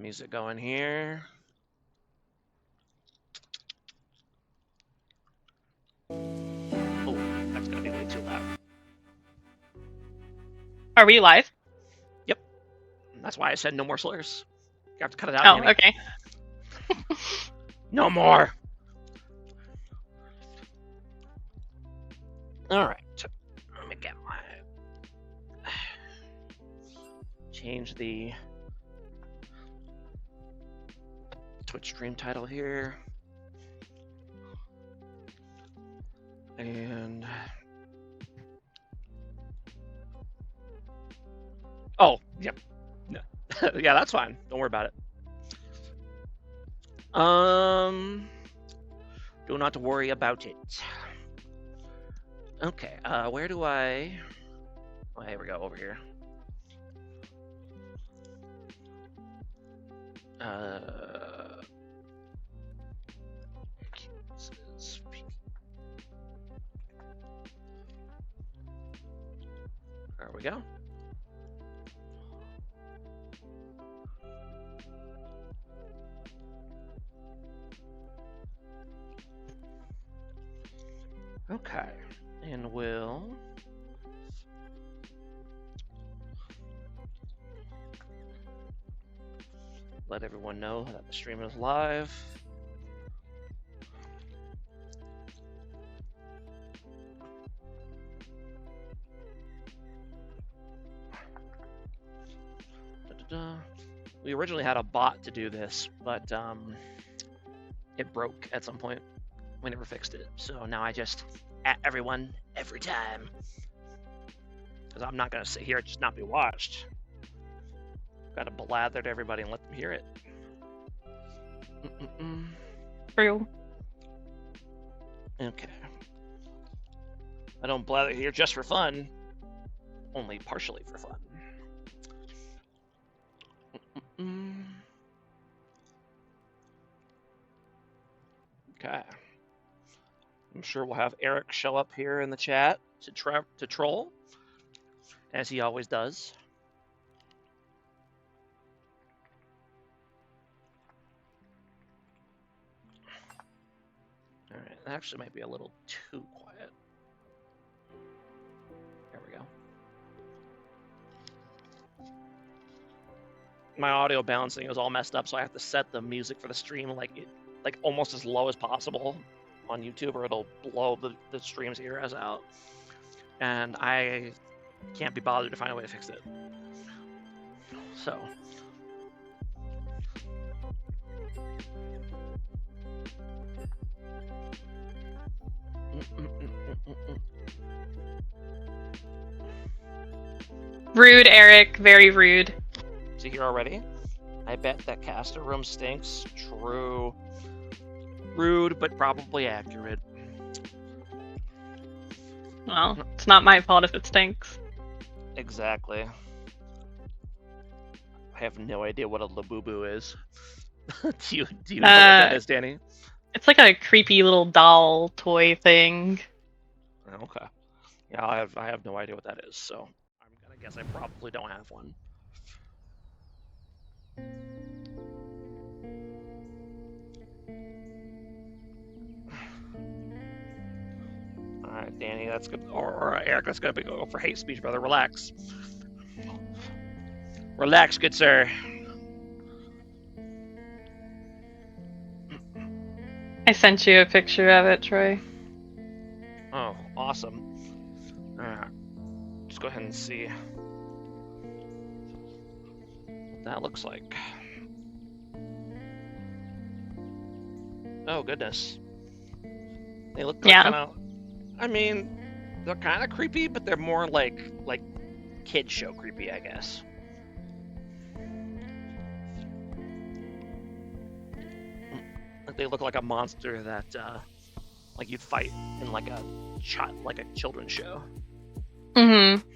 music going here. Oh, that's gonna be way too loud. Are we live? Yep. That's why I said no more slurs. You have to cut it out. Oh, Annie. okay. No more. All right. Let me get my change the Twitch stream title here. And oh, yep. No. Yeah, that's fine. Don't worry about it. Do not worry about it. Okay, where do I... Oh, here we go, over here. There we go. Okay, and we'll let everyone know that the stream is live. We originally had a bot to do this, but it broke at some point. We never fixed it, so now I just at everyone every time, because I'm not gonna sit here and just not be watched. Gotta blather to everybody and let them hear it. True. Okay. I don't blather here just for fun, only partially for fun. Okay. I'm sure we'll have Eric show up here in the chat to troll, as he always does. All right, that actually might be a little too quiet. There we go. My audio balancing is all messed up, so I have to set the music for the stream like almost as low as possible on YouTube, or it'll blow the stream's ears out. And I can't be bothered to find a way to fix it. So. Rude, Eric. Very rude. Is he here already? I bet that caster room stinks. True. Rude, but probably accurate. Well, it's not my fault if it stinks. Exactly. I have no idea what a labubu is. do you know what that is, Danny? It's like a creepy little doll toy thing. Okay. Yeah, I have no idea what that is, so I'm gonna guess I probably don't have one. Alright, Danny, that's good. Or Eric, that's gonna go for hate speech, brother. Relax. Relax, good sir. I sent you a picture of it, Troy. Oh, awesome. Alright. Just go ahead and see what that looks like. Oh, goodness. They look like kind of... I mean, they're kind of creepy, but they're more like kid show creepy, I guess. Like they look like a monster that like you'd fight in like a children's show. Mm-hmm.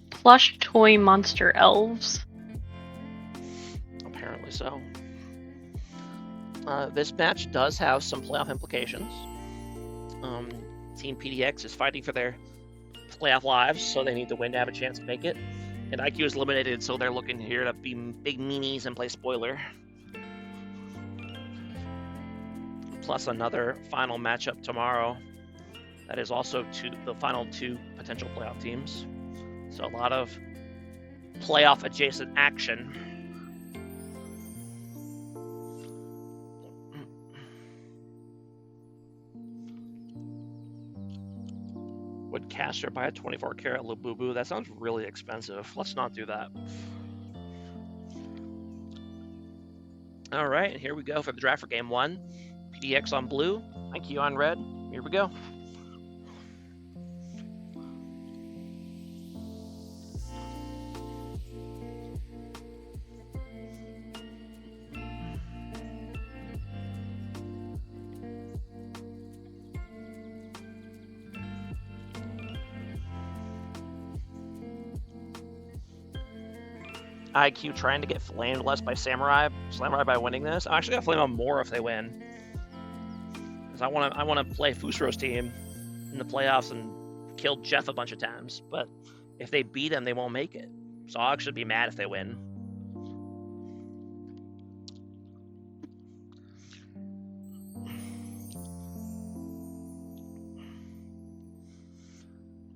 Plush toy monster elves. Apparently so. This match does have some playoff implications. Team PDX is fighting for their playoff lives, so they need to win to have a chance to make it. And IQ is eliminated, so they're looking here to be big meanies and play spoiler. Plus another final matchup tomorrow. That is also the final 2 potential playoff teams. So a lot of playoff adjacent action. Would Caster buy a 24-karat Labubu? That sounds really expensive. Let's not do that. All right, and here we go for the draft for game 1. PDX on blue, IQ on red. Here we go. IQ trying to get flamed less by Samurai by winning this. I'm actually gonna flame them more if they win, because I want to play Fusro's team in the playoffs and kill Jeff a bunch of times. But if they beat him, they won't make it. So I'll actually be mad if they win.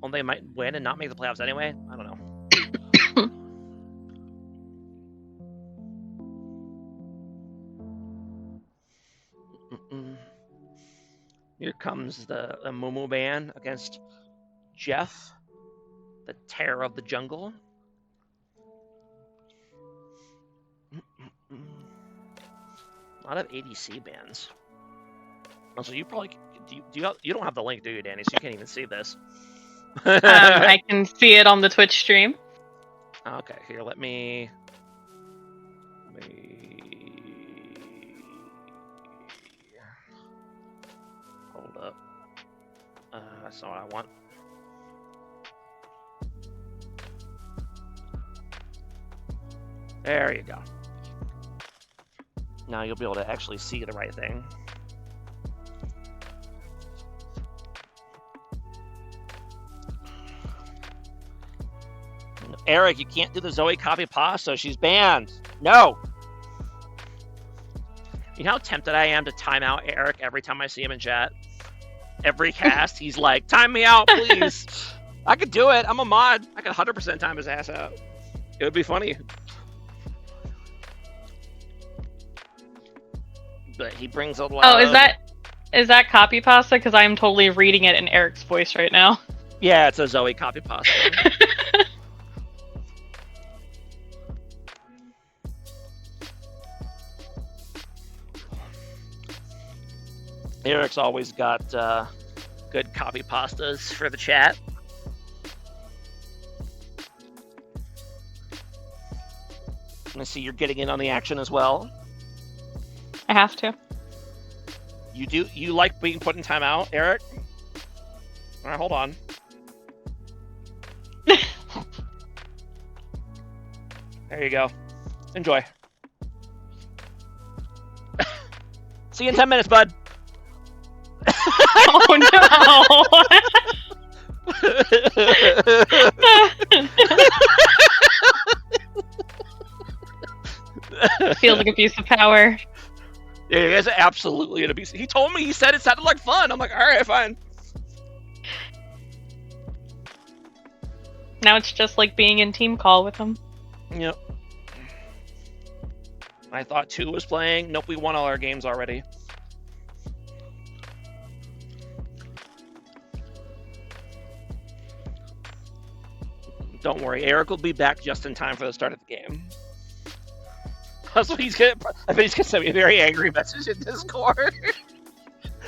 Well, they might win and not make the playoffs anyway. I don't know. Here comes the Mumu band against Jeff, the terror of the jungle. A lot of ADC bands. Also, you probably you don't have the link, do you, Danny? So you can't even see this. I can see it on the Twitch stream. Okay, here, let me. Hold up. That's not what I want. There you go. Now you'll be able to actually see the right thing. Eric, you can't do the Zoe copy pasta. She's banned. No. You know how tempted I am to time out Eric every time I see him in chat? Every cast, he's like, time me out, please. I could do it. I'm a mod. I could 100% time his ass out. It would be funny. But he brings a lot of... is that copy pasta? Because I'm totally reading it in Eric's voice right now. Yeah, it's a Zoe copy pasta. Eric's always got good copy pastas for the chat. I see you're getting in on the action as well. I have to. You like being put in timeout, Eric? All right, hold on. There you go. Enjoy. See you in 10 minutes, bud. Oh no! Feels like a piece of power. Yeah, it is absolutely an abuse. He told me, he said it sounded like fun. I'm like, all right, fine. Now it's just like being in team call with him. Yep. I thought 2 was playing. Nope, we won all our games already. Don't worry, Eric will be back just in time for the start of the game. Also, I bet he's gonna send me a very angry message in Discord.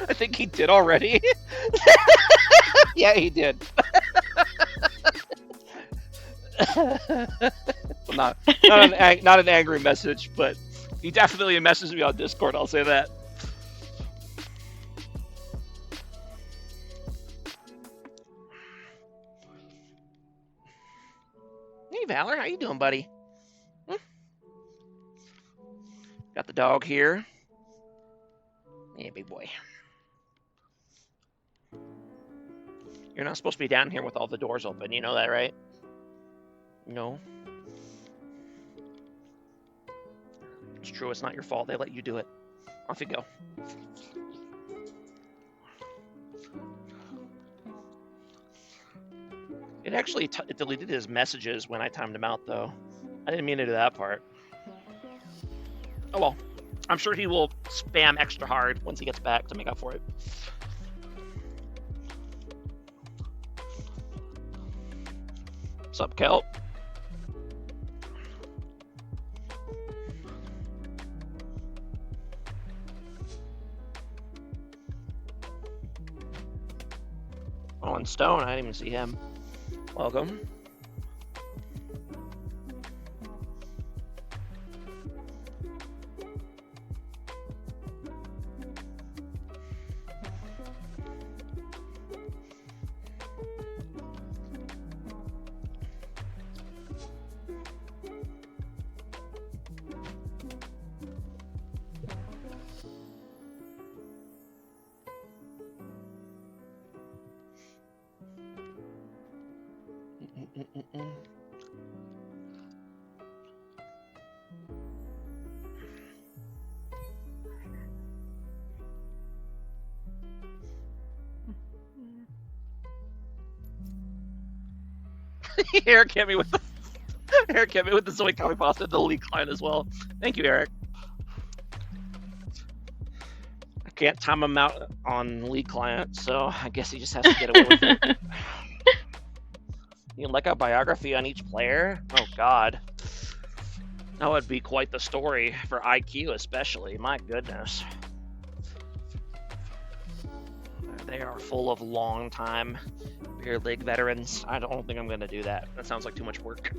I think he did already. Yeah, he did. Well, not an angry message, but he definitely messaged me on Discord. I'll say that. Hey, Valor, how you doing, buddy? Got the dog here. Hey, big boy. You're not supposed to be down here with all the doors open. You know that, right? No. It's true. It's not your fault. They let you do it. Off you go. It actually it deleted his messages when I timed him out, though. I didn't mean to do that part. Oh well. I'm sure he will spam extra hard once he gets back to make up for it. What's up, Kelp? Oh, and Stone, I didn't even see him. Welcome. Eric hit me with the Zoe Coffee Pasta, the lead client as well. Thank you, Eric. I can't time him out on lead client, so I guess he just has to get away with it. You can like a biography on each player? Oh God. That would be quite the story for IQ especially, my goodness. They are full of long-time beer league veterans. I don't think I'm going to do that. That sounds like too much work.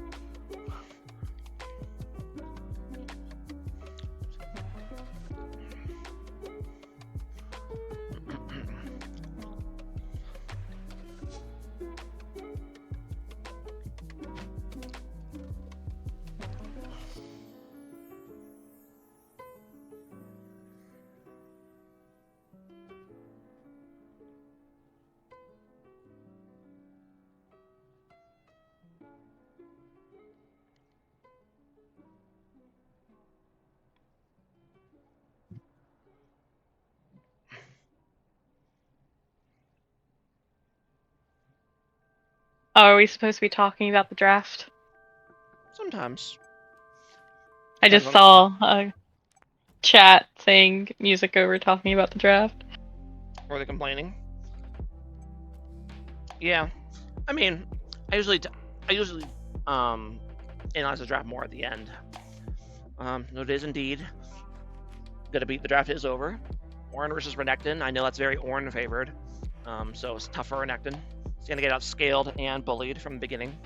Oh, are we supposed to be talking about the draft? Sometimes. I just saw a chat saying music over talking about the draft. Were they complaining? Yeah. I mean, I usually analyze the draft more at the end. No, it is indeed. Gonna beat the draft is over. Ornn versus Renekton. I know that's very Ornn favored. So it's tough for Renekton. He's gonna get outscaled and bullied from the beginning.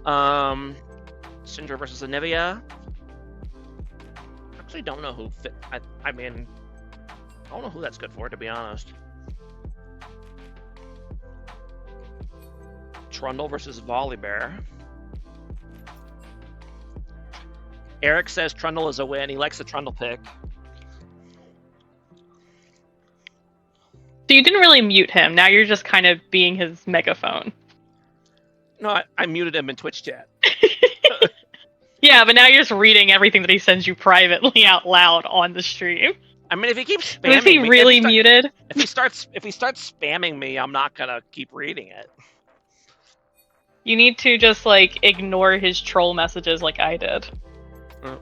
Syndra versus Anivia. Actually, don't know who fit. I mean, I don't know who that's good for, to be honest. Trundle versus Volibear. Eric says Trundle is a win. He likes the Trundle pick. So you didn't really mute him. Now you're just kind of being his megaphone. No, I muted him in Twitch chat. Yeah, but now you're just reading everything that he sends you privately out loud on the stream. I mean, if he keeps spamming Was he me, really muted? If he starts spamming me, I'm not gonna keep reading it. You need to just like ignore his troll messages like I did. Oh.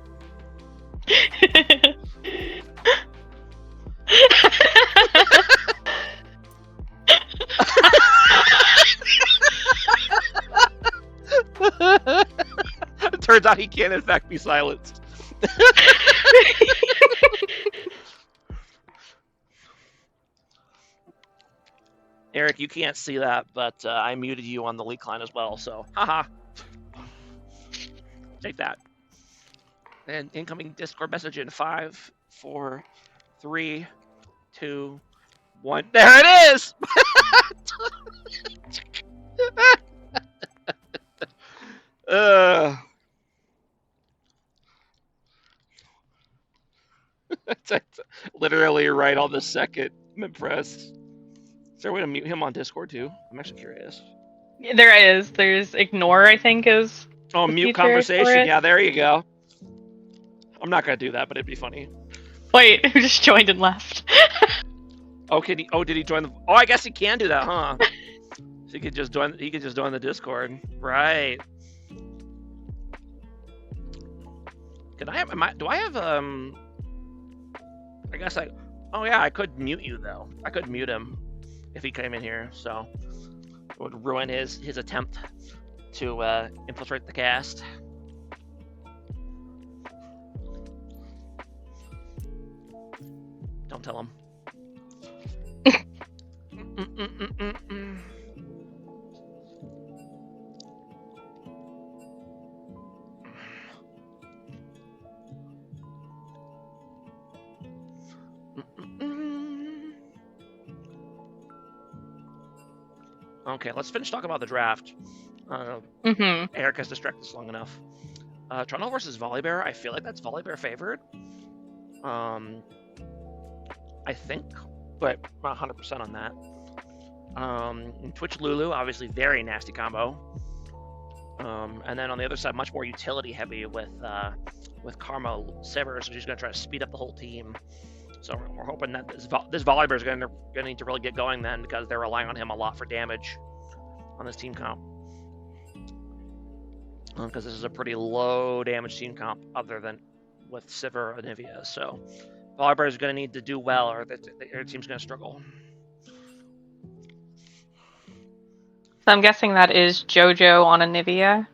Turns out he can in fact be silenced. Eric, you can't see that, but I muted you on the leak line as well, so haha. Take that. And incoming Discord message in 5, 4, 3, 2, 1. There it is! It's literally right on the second. I'm impressed. Is there a way to mute him on Discord too? I'm actually curious. There is. There's ignore, I think, is Oh, the mute feature for conversation. it. Yeah, there you go. I'm not gonna do that, but it'd be funny. Wait, who just joined and left? Oh, did he join the? Oh, I guess he can do that, huh? So he could just join. He could just join the Discord, right? Can I have? Do I have? I guess I. Oh yeah, I could mute you though. I could mute him if he came in here, so it would ruin his attempt to infiltrate the cast. Don't tell him. Okay, let's finish talking about the draft. Eric has distracted us long enough. Toronto versus Volibear. I feel like that's Volibear favored. I think, but not 100% on that. Twitch Lulu, obviously very nasty combo. And then on the other side, much more utility heavy with Karma Sever, so she's going to try to speed up the whole team. So we're hoping that this Volibear is going to need to really get going then, because they're relying on him a lot for damage on this team comp. Because this is a pretty low damage team comp other than with Sivir and Anivia. So Volibear is going to need to do well, or their team's going to struggle. So I'm guessing that is JoJo on Anivia.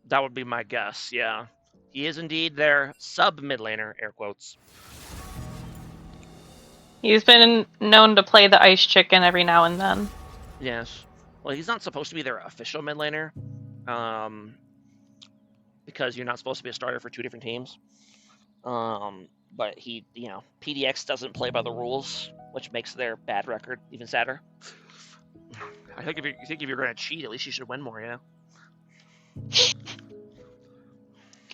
That would be my guess, yeah. He is indeed their sub-mid laner, air quotes. He's been known to play the ice chicken every now and then. Yes. Well, he's not supposed to be their official mid laner, because you're not supposed to be a starter for two different teams. But he, PDX doesn't play by the rules, which makes their bad record even sadder. I think if you're going to cheat, at least you should win more, Well,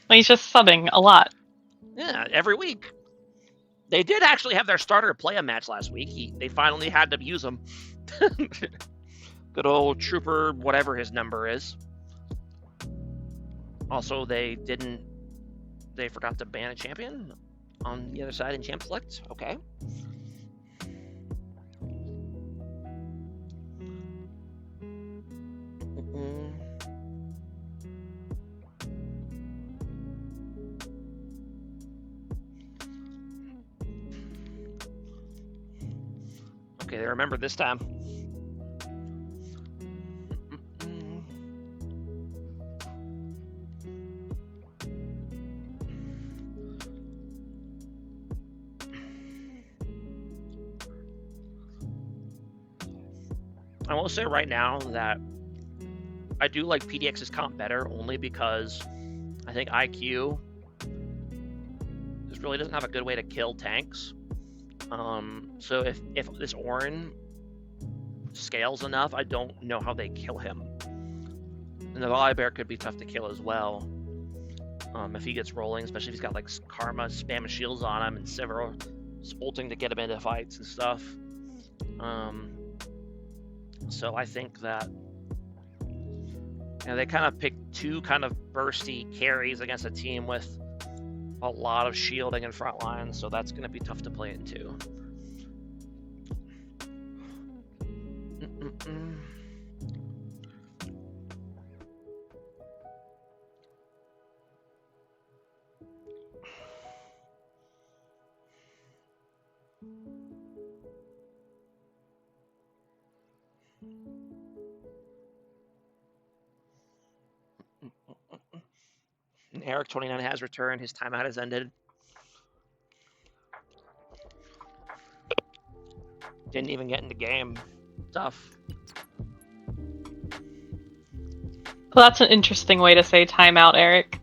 he's just subbing a lot. Yeah, every week. They did actually have their starter play a match last week. They finally had to use him. Good old Trooper, whatever his number is. Also, they forgot to ban a champion on the other side in Champ Select. Okay. Okay, they remember this time. I will say right now that I do like PDX's comp better, only because I think IQ just really doesn't have a good way to kill tanks. So if this Orin scales enough, I don't know how they kill him. And the Volibear could be tough to kill as well. If he gets rolling, especially if he's got like Karma spam shields on him and several ulting to get him into fights and stuff. So I think that they kind of picked two kind of bursty carries against a team with a lot of shielding and front lines, so that's going to be tough to play into. And Eric 29 has returned. His timeout has ended. Didn't even get into game. Tough. Well, that's an interesting way to say timeout, Eric.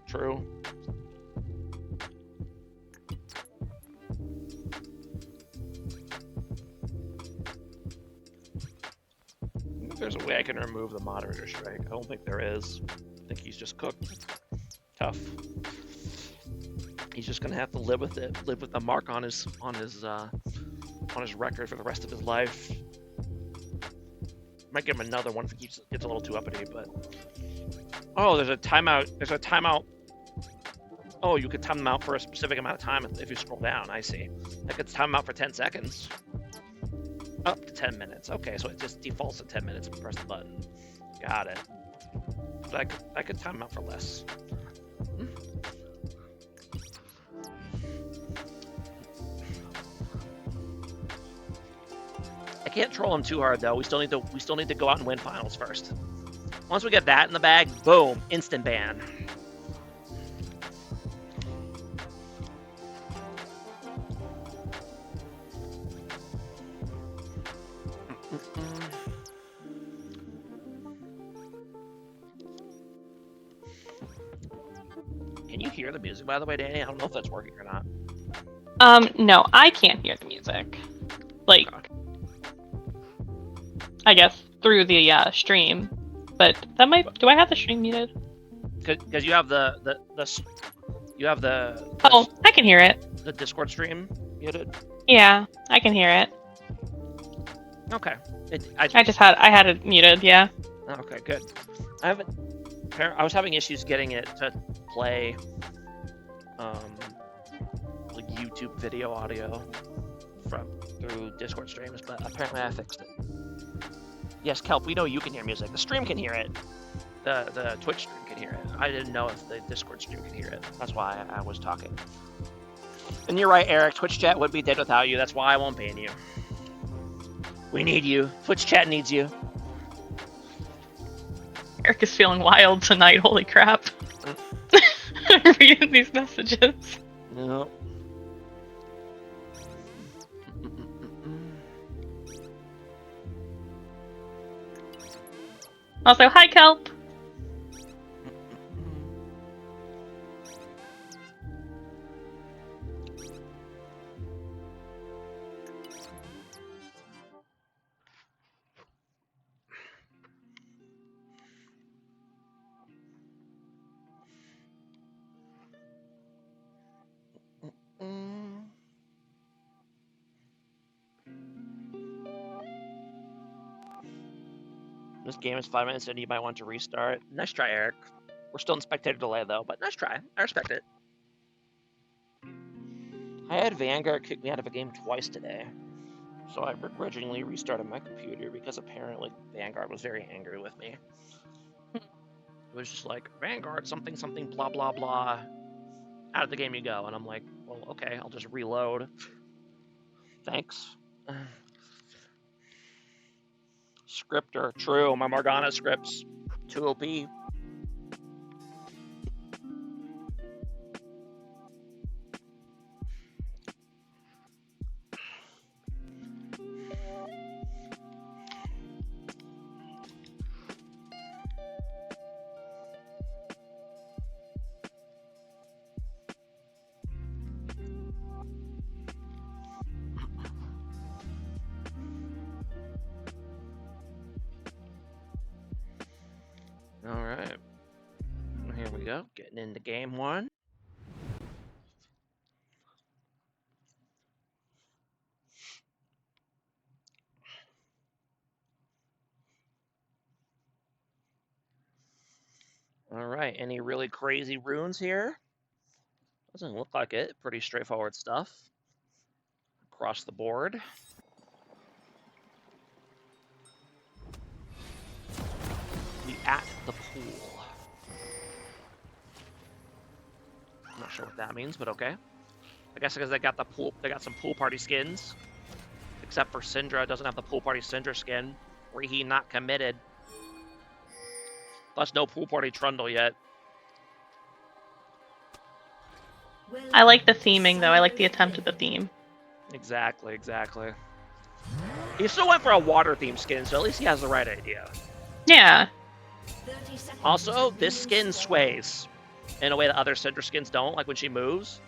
True. I think there's a way I can remove the moderator strike. I don't think there is. I think he's just cooked. Tough. He's just gonna have to live with it, live with the mark on his record for the rest of his life. Might give him another one if he gets a little too uppity, but oh, there's a timeout. There's a timeout. Oh, you could time them out for a specific amount of time if you scroll down. I see. I could time them out for 10 seconds. Up to 10 minutes. Okay, so it just defaults to 10 minutes if you press the button. Got it. But I could time them out for less. I can't troll him too hard though. We still need to go out and win finals first. Once we get that in the bag, boom, instant ban. Can you hear the music, by the way, Danny? I don't know if that's working or not. No, I can't hear the music. Like, Okay. I guess through the stream, but that might. Do I have the stream muted? Because you have the Oh, I can hear it. the Discord stream muted. Yeah, I can hear it. Okay. I had it muted. Yeah. Okay, good. I was having issues getting it to play like YouTube video audio through Discord streams, but apparently I fixed it. Yes, Kelp, we know you can hear music. The stream can hear it. The Twitch stream can hear it. I didn't know if the Discord stream can hear it. That's why I was talking. And you're right, Eric. Twitch chat would be dead without you. That's why I won't ban you. We need you. Twitch chat needs you. Eric is feeling wild tonight. Holy crap! Reading these messages. No. Also, hi, Kelp. This game is 5 minutes in, you might want to restart. Nice try, Eric. We're still in spectator delay, though, but nice try. I respect it. I had Vanguard kick me out of a game twice today. So I begrudgingly restarted my computer because apparently Vanguard was very angry with me. It was just like, Vanguard, something, something, blah, blah, blah. Out of the game you go. And I'm like, well, okay, I'll just reload. Thanks. Scripter, true. My Morgana scripts, 2 OP. All right, here we go. Getting into game 1. All right, any really crazy runes here? Doesn't look like it. Pretty straightforward stuff. Across the board. The at the pool. I'm not sure what that means, but okay. I guess because they got the pool, they got some pool party skins. Except for Syndra, doesn't have the pool party Syndra skin. Rihi not committed. Plus no pool party Trundle yet. I like the theming, though. I like the attempt at the theme. Exactly, exactly. He still went for a water theme skin, so at least he has the right idea. Yeah. Also, this skin sways in a way that other Syndra skins don't. Like when she moves,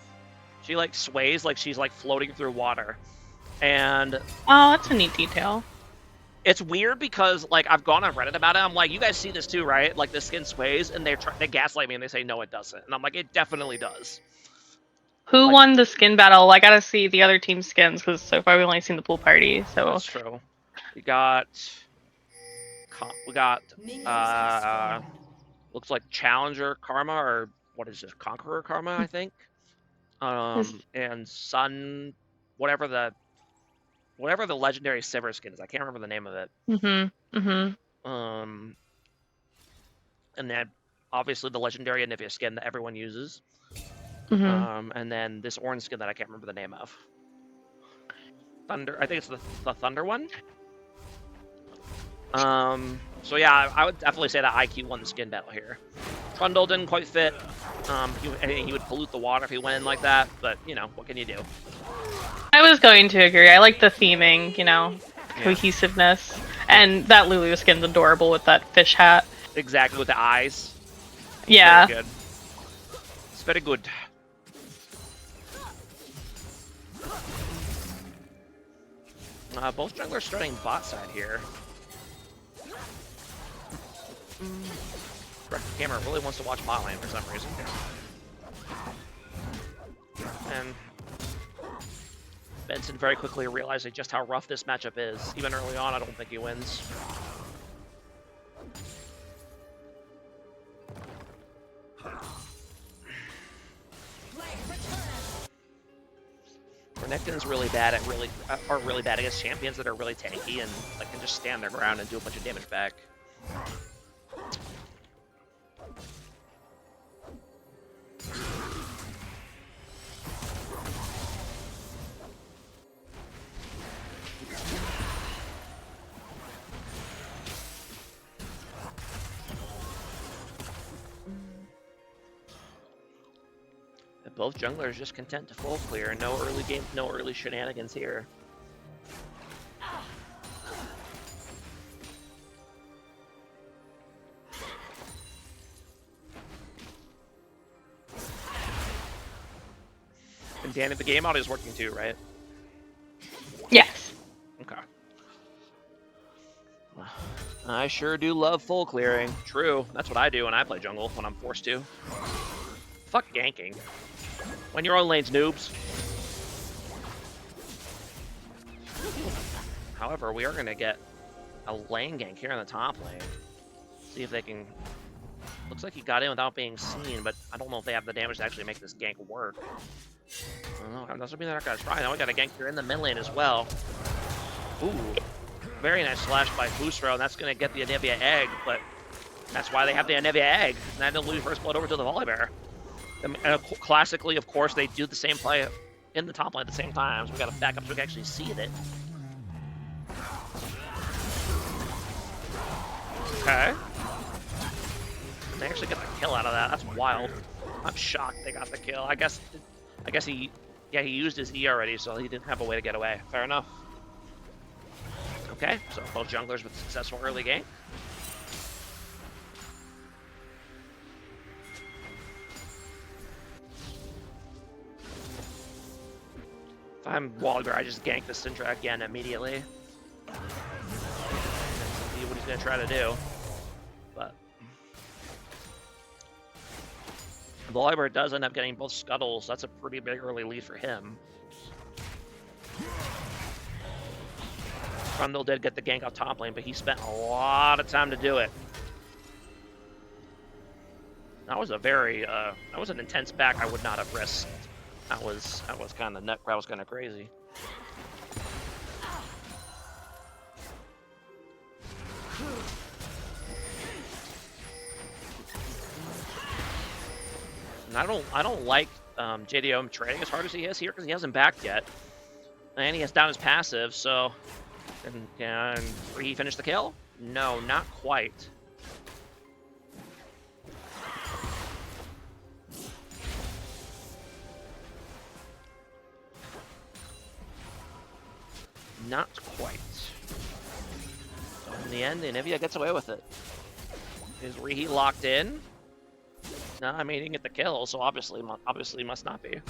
she like sways like she's like floating through water. And oh, that's a neat detail. It's weird because like I've gone on Reddit about it. I'm like, you guys see this too, right? Like the skin sways, and they gaslight me and they say no, it doesn't. And I'm like, it definitely does. Who Like- won the skin battle? I gotta see the other team's skins because so far we've only seen the pool party. So That's true. We got looks like Challenger Karma, or what is this, Conqueror Karma, I think. And Sun, whatever the legendary Sivir skin is, I can't remember the name of it. And then obviously the legendary Anivia skin that everyone uses. And then this orange skin that I can't remember the name of. Thunder, I think it's the Thunder one. So yeah, I would definitely say that IQ won the skin battle here. Trundle didn't quite fit. He would pollute the water if he went in like that, but you know, what can you do? I was going to agree. I like the theming, you know, cohesiveness, and that Lulu skin's adorable with that fish hat. Exactly, with the eyes. Yeah. Very good. It's very good. Both junglers starting bot side here. Camera really wants to watch bot lane for some reason. And Benson very quickly realizing just how rough this matchup is. Even early on, I don't think he wins. Renekton's really bad at are really bad against champions that are really tanky and like can just stand their ground and do a bunch of damage back. Both junglers just content to full clear. No early shenanigans here. And Danny, the game audio is working too, right? Yes. Okay. I sure do love full clearing. True. That's what I do when I play jungle, when I'm forced to. Fuck ganking. When your own lane's noobs. However, we are going to get a lane gank here in the top lane. See if they can... Looks like he got in without being seen, but I don't know if they have the damage to actually make this gank work. I don't know. That doesn't mean they're not going to try. Now we got a gank here in the mid lane as well. Ooh. Very nice slash by Boostro, and that's going to get the Anivia egg, but that's why they have the Anivia egg. And then they'll lose first blood over to the Volibear. And classically, of course, they do the same play in the top lane at the same time, so we got to back up so we can actually see it. Okay. They actually get the kill out of that. That's wild. I'm shocked they got the kill. I guess he used his E already, so he didn't have a way to get away. Fair enough. Okay, so both junglers with successful early game. If I'm Walger, I just gank the Syndra again immediately. And see what he's going to try to do. But Volibear does end up getting both scuttles. That's a pretty big early lead for him. Trundle did get the gank off top lane, but he spent a lot of time to do it. That was a very, that was an intense back I would not have risked. That was kind of nut. That was kind of crazy. And I don't like JDM trading as hard as he is here because he hasn't backed yet, and he has down his passive. So, and he finished the kill? No, not quite. Not quite. So in the end, Anivia gets away with it. Is Reheat locked in? No, I mean, he didn't get the kill, so obviously must not be.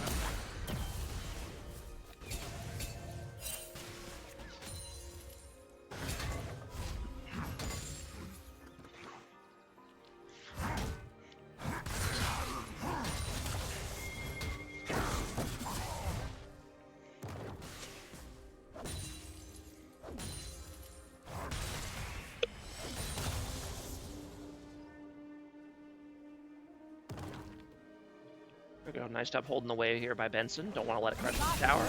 There we go. Nice job holding the wave here by Benson. Don't want to let it crash the tower.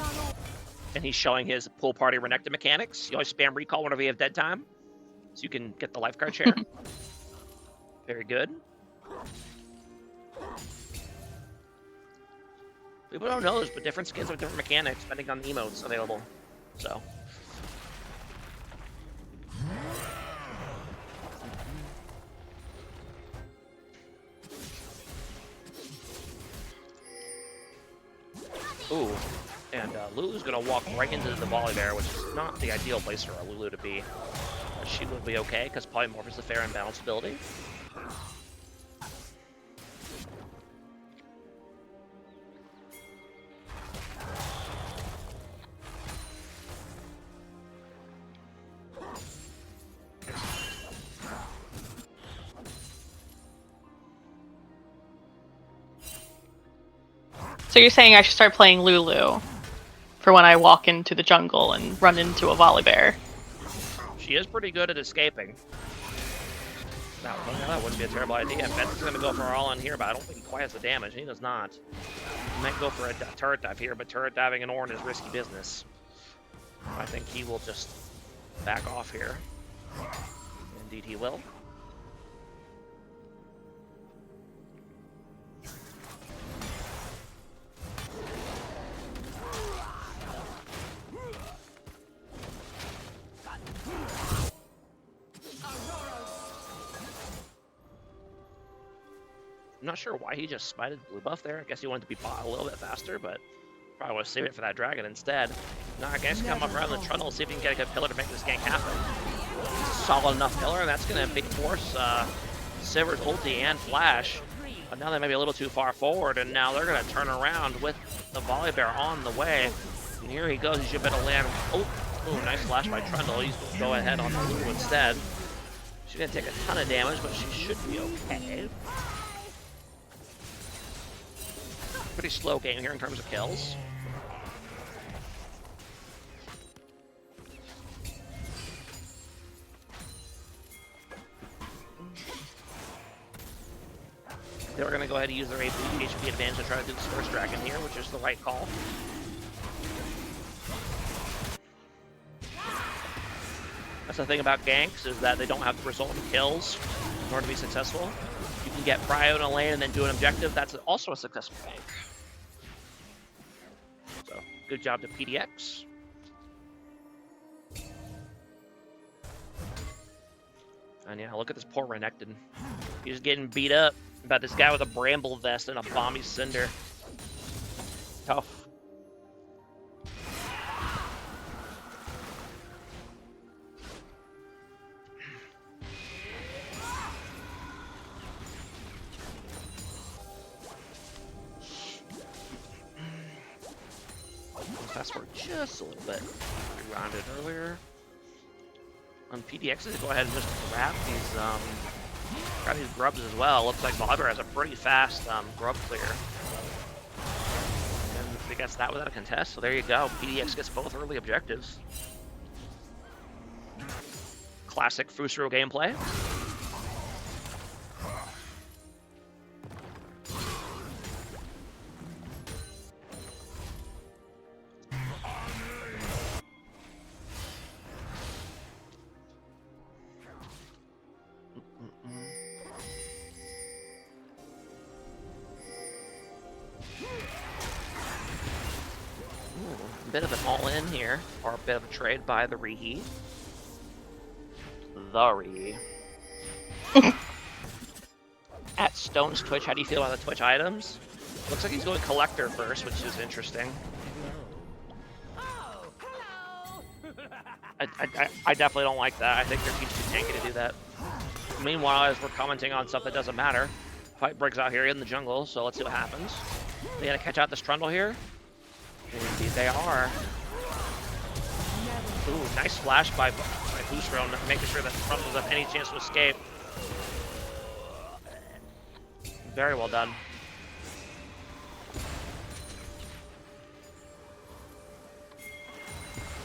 And he's showing his pool party Renekton mechanics. You always spam recall whenever you have dead time, so you can get the lifeguard chair. Very good. People don't know this, but different skins have different mechanics depending on the emotes available. So. Ooh, and Lulu's gonna walk right into the Volibear, which is not the ideal place for a Lulu to be. But she will be okay, because Polymorph is a fair and balanced ability. So you're saying I should start playing Lulu for when I walk into the jungle and run into a Volibear? She is pretty good at escaping. Now, that wouldn't be a terrible idea. Benson's going to go for all in here, but I don't think he quite has the damage. He does not. He might go for a turret dive here, but turret diving an Ornn is risky business. I think he will just back off here. Indeed he will. I'm not sure why he just smited blue buff there. I guess he wanted to be bought a little bit faster, but probably want to save it for that dragon instead. Now I guess come up around the trundle, see if he can get a good pillar to make this gank happen. It's a solid enough pillar, and that's going to force Sivir's ulti and flash. But now they may be a little too far forward, and now they're going to turn around with the Volibear on the way. And here he goes. He should better land. Oh, nice flash by Trundle. He's going to go ahead on the Lulu instead. She's going to take a ton of damage, but she should be okay. Pretty slow game here in terms of kills. They were going to go ahead and use their HP advantage to try to do this first dragon here, which is the right call. That's the thing about ganks, is that they don't have to result in kills in order to be successful. You can get prio in a lane and then do an objective. That's also a successful gank. So, good job to PDX. And yeah, look at this poor Renekton. He's getting beat up by this guy with a bramble vest and a bomby cinder. Tough. Fast forward just a little bit. We rounded earlier. On PDX, to go ahead and just grab these grubs as well. Looks like Volibear has a pretty fast grub clear. And he gets that without a contest, so there you go. PDX gets both early objectives. Classic Fusro gameplay. Bit of an all-in here, or a bit of a trade by the Rehe. The Rehe. At Stone's Twitch, how do you feel about the Twitch items? Looks like he's going Collector first, which is interesting. I definitely don't like that. I think their team's too tanky to do that. Meanwhile, as we're commenting on stuff that doesn't matter, fight breaks out here in the jungle, so let's see what happens. They gotta catch out this Trundle here. Indeed they are. Ooh, nice flash by Fusro, making sure that Trump doesn't have any chance to escape. Very well done.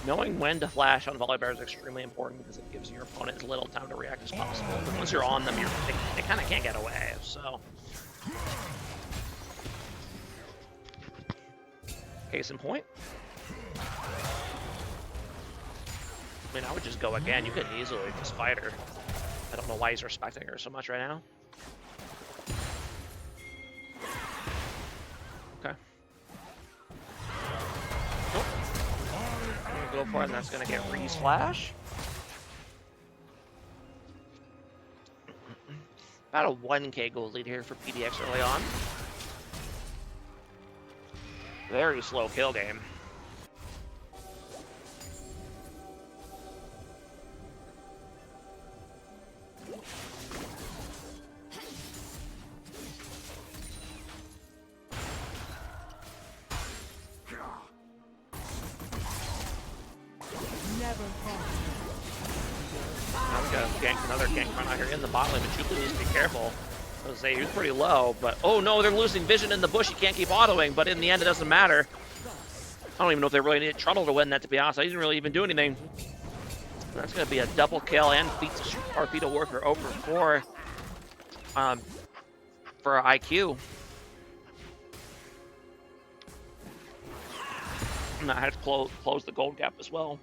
Knowing when to flash on Volibear is extremely important because it gives your opponent as little time to react as possible. But once you're on them, they kind of can't get away, so... Case in point. I mean, I would just go again. You could easily just fight her. I don't know why he's respecting her so much right now. Okay. Nope. I'm gonna go for it, and that's gonna get Reese Flash. About a 1k gold lead here for PDX early on. Very slow kill game. Now we got another gank run out here in the bot lane, but Chupa needs to be careful. I was saying he was pretty low, but oh no, they're losing vision in the bush. He can't keep autoing, but in the end, it doesn't matter. I don't even know if they really needed Trundle to win that, to be honest. I didn't really even do anything. That's going to be a double kill and Fetal Warfare over for IQ. And I had to close the gold gap as well.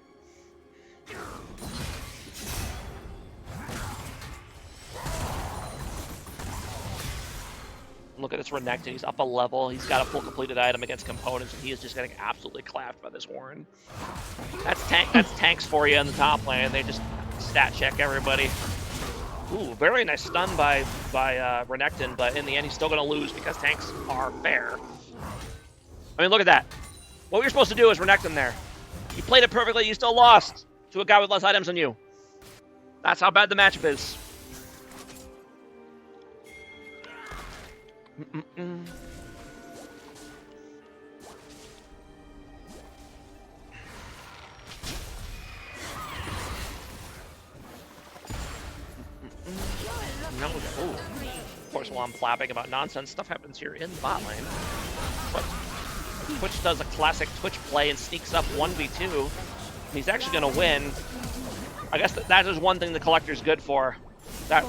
Look at this Renekton. He's up a level. He's got a full completed item against components, and he is just getting absolutely clapped by this Warren. That's tanks for you in the top lane. They just stat check everybody. Ooh, very nice stun by Renekton, but in the end, he's still going to lose because tanks are fair. I mean, look at that. What you're supposed to do is Renekton there. You played it perfectly. You still lost to a guy with less items than you. That's how bad the matchup is. No, ooh. Of course, while I'm flapping about nonsense, stuff happens here in the bot lane. But Twitch does a classic Twitch play and sneaks up 1v2. He's actually going to win. I guess that is one thing the Collector's good for. That,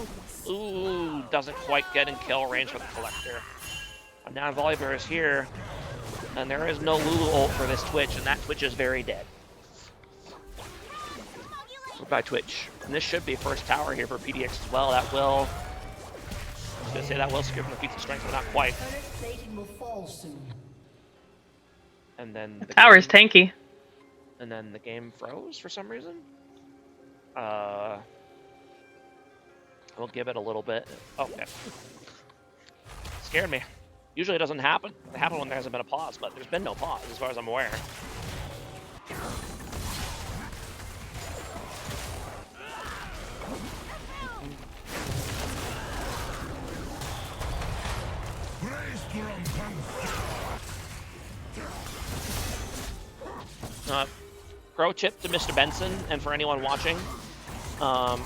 ooh, doesn't quite get in kill range for the Collector. And now Volibear is here, and there is no Lulu ult for this Twitch, and that Twitch is very dead. Goodbye, Twitch. And this should be first tower here for PDX as well. That will, I was going to say that will secure from the feats of strength, but not quite. And then the tower's tanky. And then the game froze for some reason. We'll give it a little bit. Okay. Scared me. Usually it doesn't happen. It happens when there hasn't been a pause, but there's been no pause as far as I'm aware. Pro tip to Mr. Benson, and for anyone watching,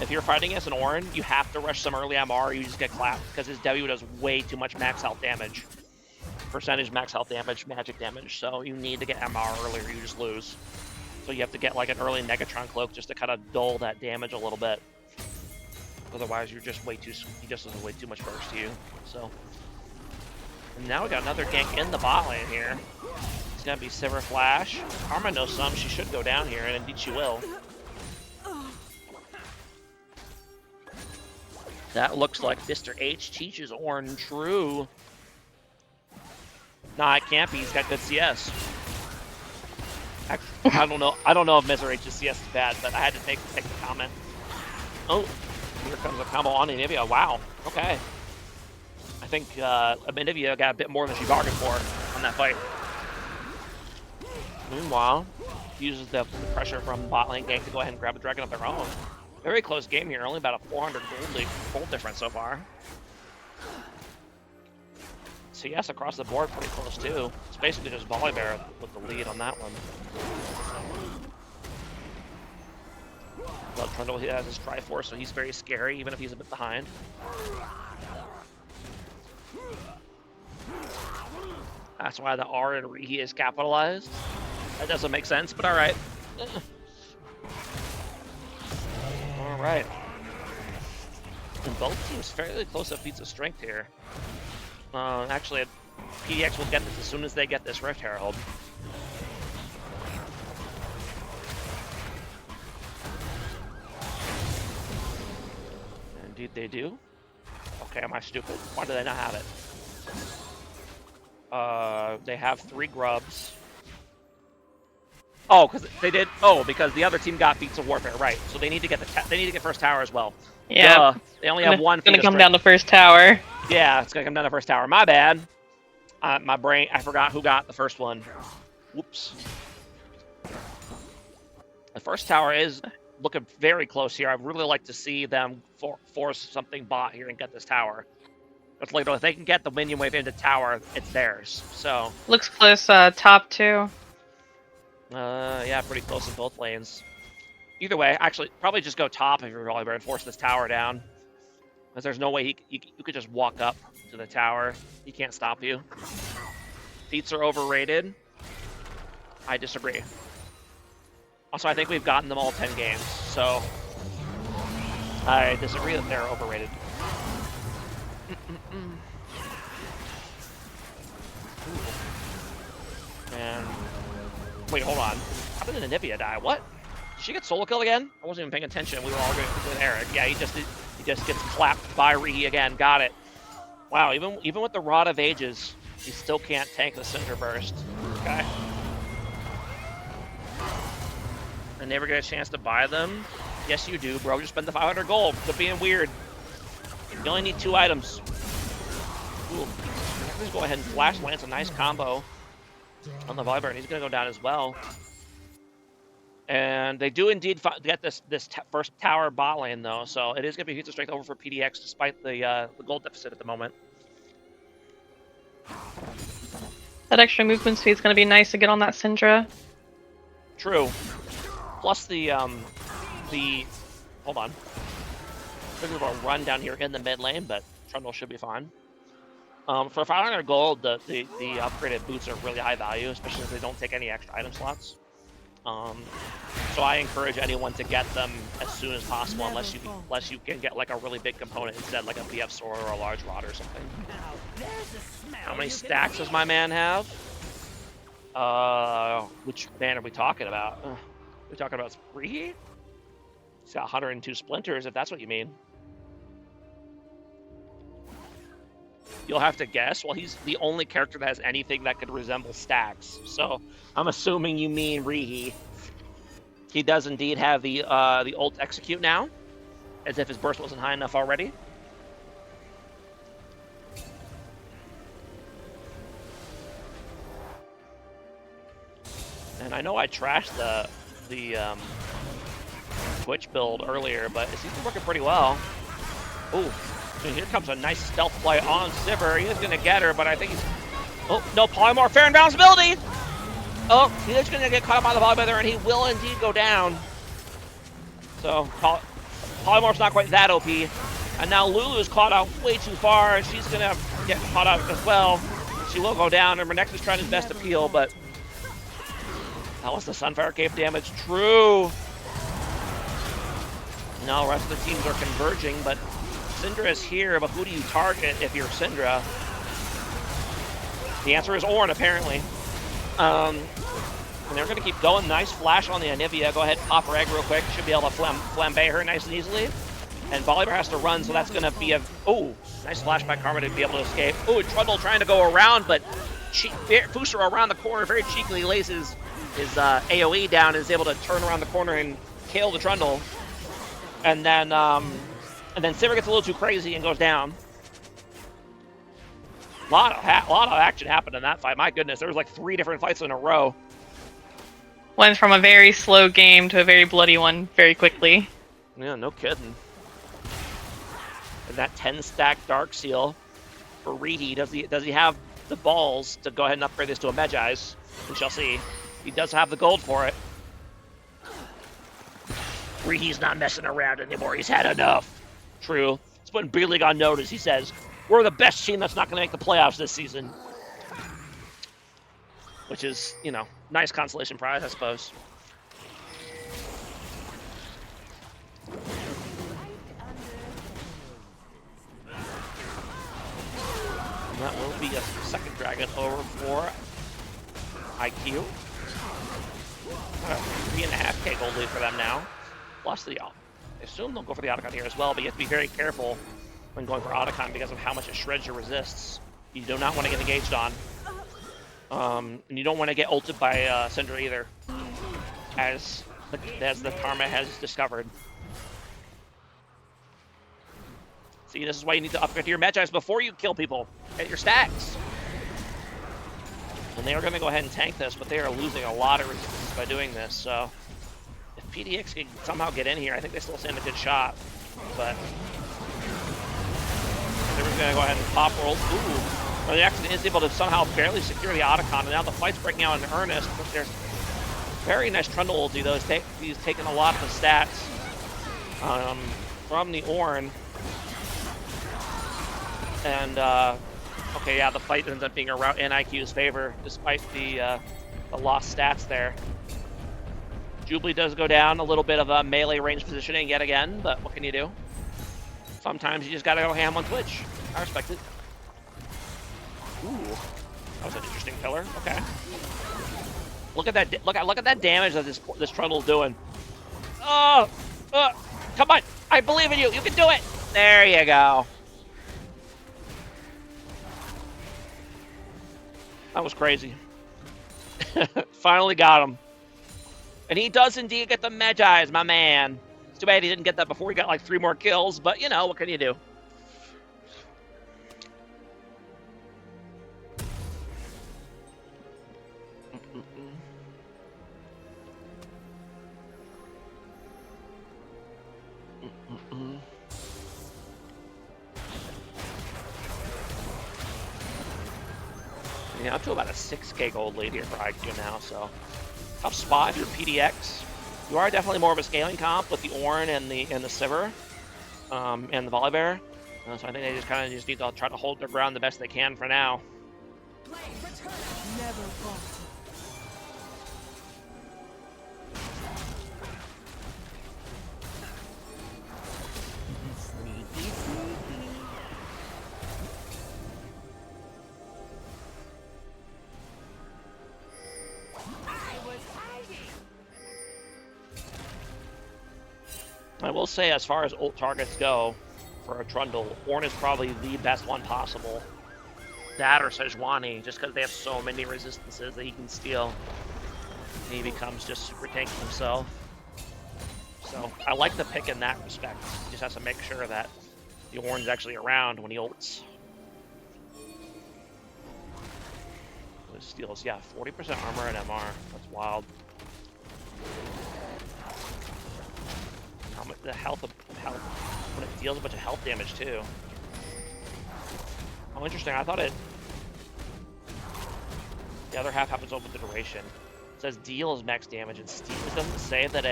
if you're fighting against an Orin, you have to rush some early MR or you just get clapped, because his W does way too much max health damage. Percentage max health damage, magic damage, so you need to get MR earlier, you just lose. So you have to get like an early Negatron Cloak just to kind of dull that damage a little bit. Otherwise you're just way too, he just does way too much burst to you, so. And now we got another gank in the bot lane here. It's gonna be Sivir Flash. Karma knows some, she should go down here, and indeed she will. That looks like Mr. H teaches Ornn true. Nah, it can't be. He's got good CS. Actually, I don't know if Mr. H's CS is bad, but I had to make the comment. Oh, here comes a combo on Anivia. Wow. Okay. I think Anivia got a bit more than she bargained for on that fight. Meanwhile, uses the pressure from bot lane gank to go ahead and grab a dragon of their own. Very close game here, only about a 400 gold difference so far. So yes, across the board, pretty close too. It's basically just Volibear with the lead on that one. Blood Trundle, he has his Triforce, so he's very scary, even if he's a bit behind. That's why the R in Rihi is capitalized. That doesn't make sense, but alright. Alright. And both teams fairly close to feats of strength here. Actually, PDX will get this as soon as they get this Rift Herald. Indeed they do. Okay, am I stupid? Why do they not have it? They have 3 grubs. Oh, because they did. Oh, because the other team got feats of warfare, right? So they need to get they need to get first tower as well. Yeah. Duh. They only have 1 feat. It's gonna come down to first tower. Yeah, it's gonna come down to first tower. My bad. My brain. I forgot who got the first one. Whoops. The first tower is looking very close here. I'd really like to see them force something bot here and get this tower. But later, if they can get the minion wave into tower, it's theirs. So looks close. Top 2. Yeah, pretty close in both lanes. Either way, actually, probably just go top if you're Volibear and force this tower down. Because there's no way you could just walk up to the tower. He can't stop you. Feats are overrated. I disagree. Also, I think we've gotten them all 10 games, so I disagree that they're overrated. And wait, hold on. How did Anivia die? What? Did she get solo kill again? I wasn't even paying attention. We were all going with Eric. Yeah, he just gets clapped by Rihi again. Got it. Wow, even with the Rod of Ages, he still can't tank the Cinder Burst. Okay. I never get a chance to buy them. Yes, you do, bro. Just spend the 500 gold. Quit being weird. You only need 2 items. Ooh. Let's go ahead and flash lance a nice combo on the Volibear, and he's going to go down as well. And they do indeed get this first tower bot lane, though, so it is going to be feats of strength over for PDX, despite the gold deficit at the moment. That extra movement speed is going to be nice to get on that Syndra. True. Plus the hold on. There's a little run down here in the mid lane, but Trundle should be fine. For 500 gold, the upgraded boots are really high value, especially if they don't take any extra item slots. So I encourage anyone to get them as soon as possible, unless you can get like a really big component instead, like a BF sword or a large rod or something. How many stacks does my man have? Which man are we talking about? We're talking about 3? He's got 102 splinters, if that's what you mean. You'll have to guess. Well, he's the only character that has anything that could resemble stacks. So I'm assuming you mean Rihi. He does indeed have the ult execute now, as if his burst wasn't high enough already. And I know I trashed the Twitch build earlier, but it seems to be working pretty well. Ooh. So here comes a nice stealth play on Sivir. He is going to get her, but I think he's... Oh, no, Polymorph, fair and balanced ability! Oh, he is going to get caught by the Volibear, and he will indeed go down. So, Polymorph's not quite that OP. And now Lulu's caught out way too far, and she's going to get caught out as well. She will go down, and Renekton's trying his best to peel, but... That was the Sunfire Cape damage. True! No, the rest of the teams are converging, but... Syndra is here, but who do you target if you're Syndra? The answer is Ornn, apparently. And they're going to keep going. Nice flash on the Anivia. Go ahead, pop her egg real quick. Should be able to flambe her nice and easily. And Volibear has to run, so that's going to be a... Oh, nice flash by Karma to be able to escape. Oh, Trundle trying to go around, but Fusra around the corner very cheekily lays his AoE down and is able to turn around the corner and kill the Trundle. And then Sivir gets a little too crazy and goes down. A lot of action happened in that fight. My goodness, there was like 3 different fights in a row. Went from a very slow game to a very bloody one very quickly. Yeah, no kidding. And that 10-stack Dark Seal for Rihi, does he have the balls to go ahead and upgrade this to a Medjai's? We shall see. He does have the gold for it. Rihi's not messing around anymore. He's had enough. True. He's putting B-League on notice. He says, we're the best team that's not going to make the playoffs this season. Which is, you know, nice consolation prize, I suppose. And that will be a second dragon over for IQ. 3.5k gold lead for them now. Plus the I assume they'll go for the Otacon here as well, but you have to be very careful when going for Otacon because of how much it shreds your resists. You do not want to get engaged on. And you don't want to get ulted by Syndra either, as the Karma has discovered. See, this is why you need to upgrade your Magi's before you kill people. Get your stacks. And they are going to go ahead and tank this, but they are losing a lot of resistance by doing this. So if PDX can somehow get in here, I think they still stand a good shot. But they're going to go ahead and pop roll. Ooh. Or the accident is able to somehow barely secure the Otacon, and now the fight's breaking out in earnest. But there's very nice Trundle ulti, though. He's taking a lot of the stats from the Ornn. And, okay, yeah, the fight ends up being a rout in IQ's favor, despite the lost stats there. Jubilee does go down, a little bit of a melee range positioning yet again, but what can you do? Sometimes you just gotta go ham on Twitch. I respect it. Ooh, that was an interesting pillar. Okay. Look at that! Look at that damage that this Trundle's doing. Oh, come on! I believe in you. You can do it. There you go. That was crazy. Finally got him. And he does indeed get the Magi's, my man. It's too bad he didn't get that before he got like 3 more kills, but you know, what can you do? Yeah, up to about a 6k gold lead here for IQ now, so tough spot if you're PDX. You are definitely more of a scaling comp with the Ornn and the Sivir and the Volibear. So I think they just kind of need to try to hold their ground the best they can for now. Never falter. I will say, as far as ult targets go, for a Trundle, Ornn is probably the best one possible. That or Sejuani, just because they have so many resistances that he can steal. He becomes just super tanky himself. So I like the pick in that respect. He just has to make sure that the Ornn's actually around when he ults. It steals, yeah, 40% armor and MR. That's wild. The health when it deals a bunch of health damage too. Oh, interesting. I thought the other half happens over the duration. It says deals max damage and steal. It doesn't say that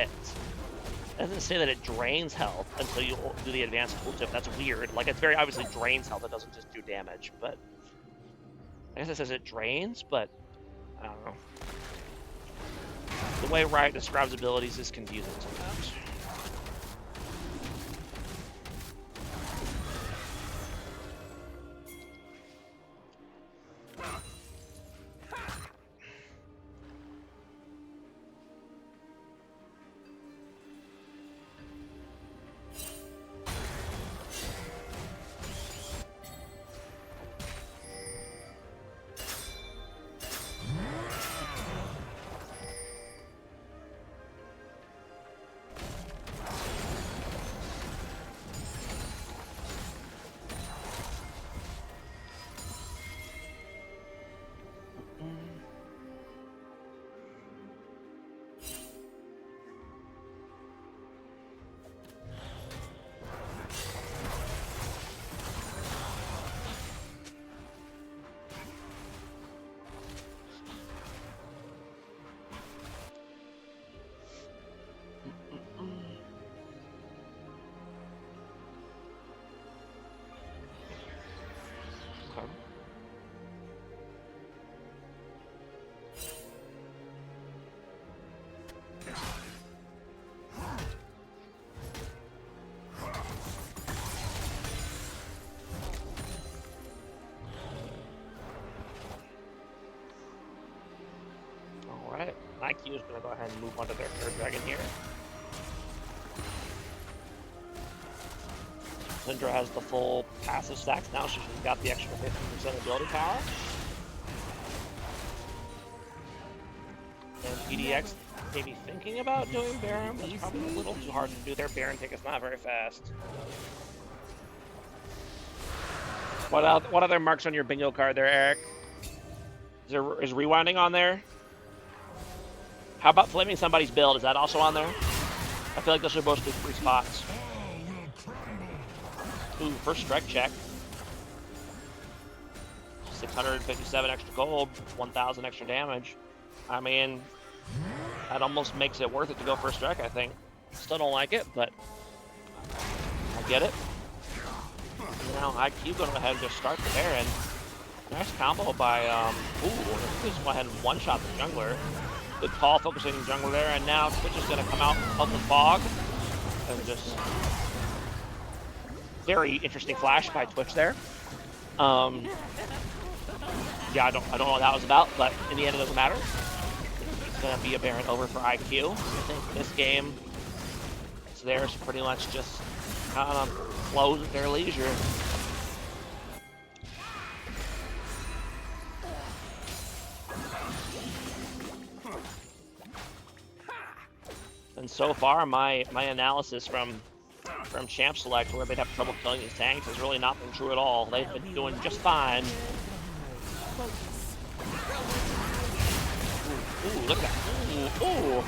it drains health until you do the advanced ult tip. That's weird. Like, it's very obviously drains health. It doesn't just do damage. But I guess it says it drains, but I don't know. The way Riot describes abilities is confusing sometimes. IQ is going to go ahead and move on to their third dragon here. Syndra has the full passive stacks now, so she's got the extra 50% ability power. And PDX maybe thinking about doing Baron, but it's probably a little too hard to do. Their Baron pick is not very fast. What other marks on your bingo card there, Eric? Is rewinding on there? How about flaming somebody's build? Is that also on there? I feel like those are both 3 spots. Ooh, first strike check. 657 extra gold, 1,000 extra damage. I mean, that almost makes it worth it to go for a strike, I think. Still don't like it, but I get it. You know, IQ going ahead and just start the Baron. Nice combo by, ooh, just go ahead and one-shot the jungler. Good call, focusing the jungler there, and now Twitch is going to come out of the fog. And just very interesting flash by Twitch there. Yeah, I don't know what that was about, but in the end it doesn't matter. It's going to be a Baron over for IQ. I think this game, it's theirs to pretty much just kind of close at their leisure. And so far, my analysis from Champ Select, where they'd have trouble killing these tanks, has really not been true at all. They've been doing just fine. Ooh, look at that. Ooh.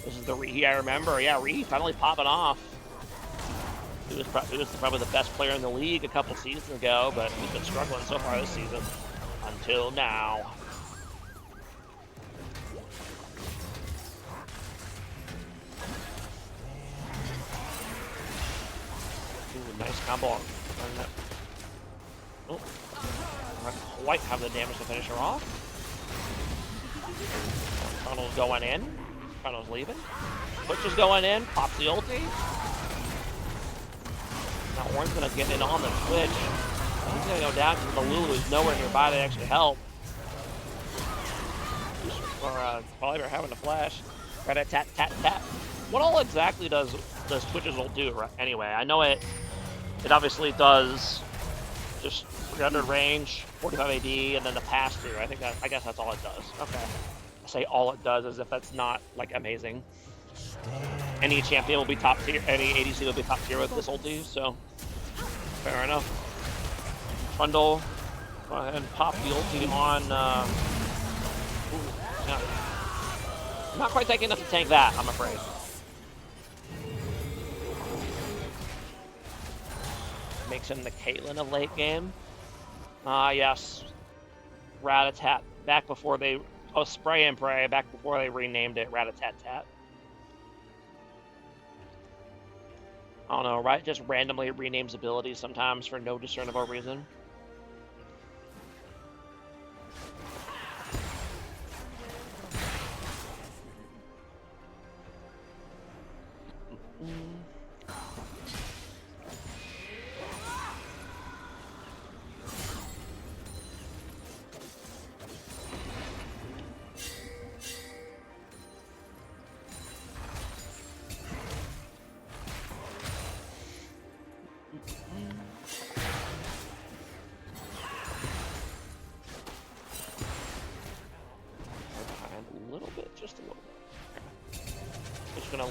This is the Rihi I remember. Yeah, Rihi finally popping off. He was probably the best player in the league a couple seasons ago, but he's been struggling so far this season. Until now. Ooh, nice combo on that. Oh, not quite have the damage to finish her off. Tunnel's going in. Tunnel's leaving. Twitch is going in. Pops the ulti. Now Orin's gonna get in on the Twitch. He's gonna go down because the Lulu is nowhere nearby to actually help. Or probably having a flash. Rat tat tat tat. What all exactly does Twitch's ult do? Right? Anyway, I know it obviously does just 300 range, 45 AD, and then the pass through. I guess that's all it does. Okay. I say all it does as if that's not like amazing. Any champion will be top tier, any ADC will be top tier with this ulti, so fair enough. Trundle, go ahead and pop the ulti on, ooh, yeah. Not quite taking enough to tank that, I'm afraid. Makes him the Caitlyn of late game. Yes. Rat-a-tat, back before they, oh, Spray and Pray, back before they renamed it Rat-a-tat-tat. I don't know, right? Just randomly renames abilities sometimes for no discernible reason.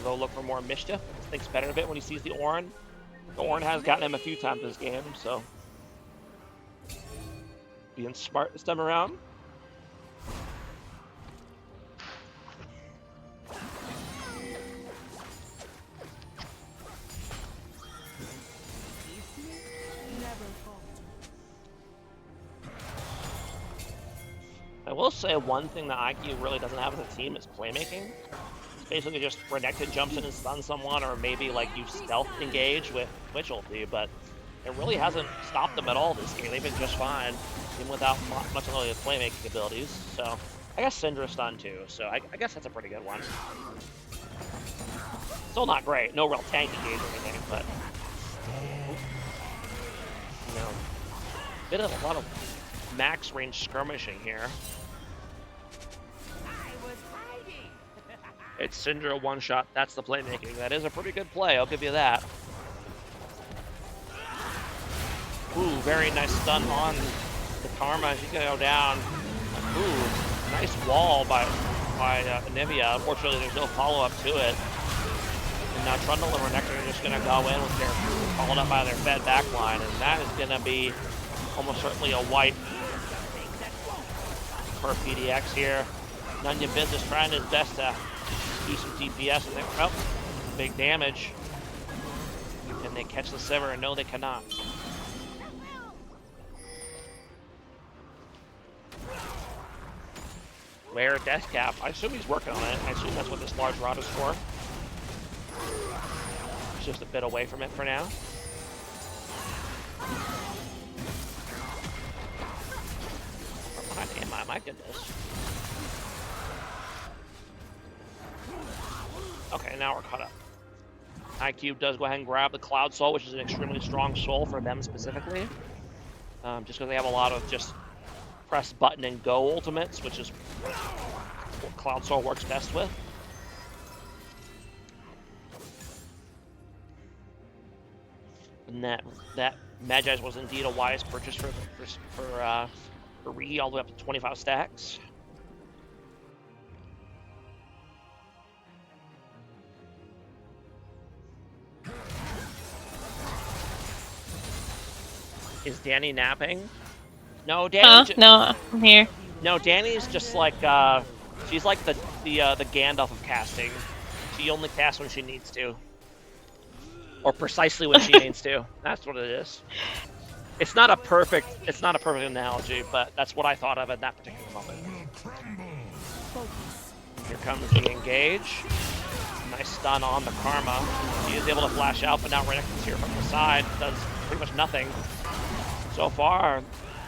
Go look for more mischief. Thinks better of it when he sees the Orin. The Orin has gotten him a few times this game, so being smart this time around. I will say one thing that IQ really doesn't have as a team is playmaking. Basically just Renekton jumps in and stuns someone, or maybe like you stealth engage with Twitch ulti, but it really hasn't stopped them at all this game. They've been just fine, even without much of the playmaking abilities. So I guess Syndra stunned too, so I guess that's a pretty good one. Still not great, no real tank engage or anything, but you know, a lot of max range skirmishing here. It's Syndra one-shot. That's the playmaking. That is a pretty good play, I'll give you that. Ooh, very nice stun on the Karma. She's going to go down. Ooh, nice wall by Anivia. Unfortunately, there's no follow-up to it. And now Trundle and Renekton are just going to go in with their followed up by their fed backline. And that is going to be almost certainly a wipe for PDX here. Nunyan Biz is trying his best to do some DPS, and oh, big damage. Can they catch the Sivir? No, they cannot. Rare death cap. I assume he's working on it. I assume that's what this large rod is for. It's just a bit away from it for now. My goodness. Okay, now we're caught up. IQ does go ahead and grab the Cloud Soul, which is an extremely strong soul for them specifically. Just because they have a lot of just press button and go ultimates, which is what Cloud Soul works best with. And that Magi's was indeed a wise purchase for Ree, all the way up to 25 stacks. Is Danny napping? No, Danny. No, I'm here. No, Danny's just like she's like the Gandalf of casting. She only casts when she needs to, or precisely when she needs to. That's what it is. It's not a perfect analogy, but that's what I thought of at that particular moment. Here comes the engage. Nice stun on the Karma. She is able to flash out, but now Renekton's here from the side. Does pretty much nothing. So far,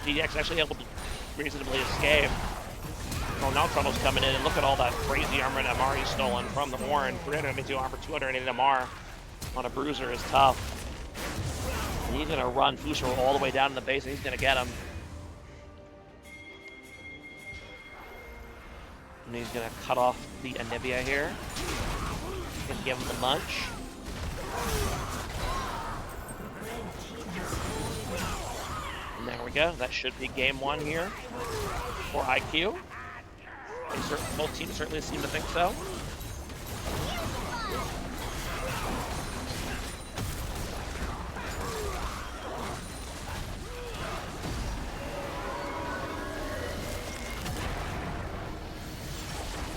PDX actually able to reasonably escape. Oh, now Trundle's coming in, and look at all that crazy armor and MR he's stolen from the Warren. 382 armor, 280 MR on a bruiser is tough. And he's going to run Fusaro all the way down to the base, and he's going to get him. And he's going to cut off the Anivia here. He's going to give him the munch. And there we go. That should be game one here for IQ. Both teams certainly seem to think so.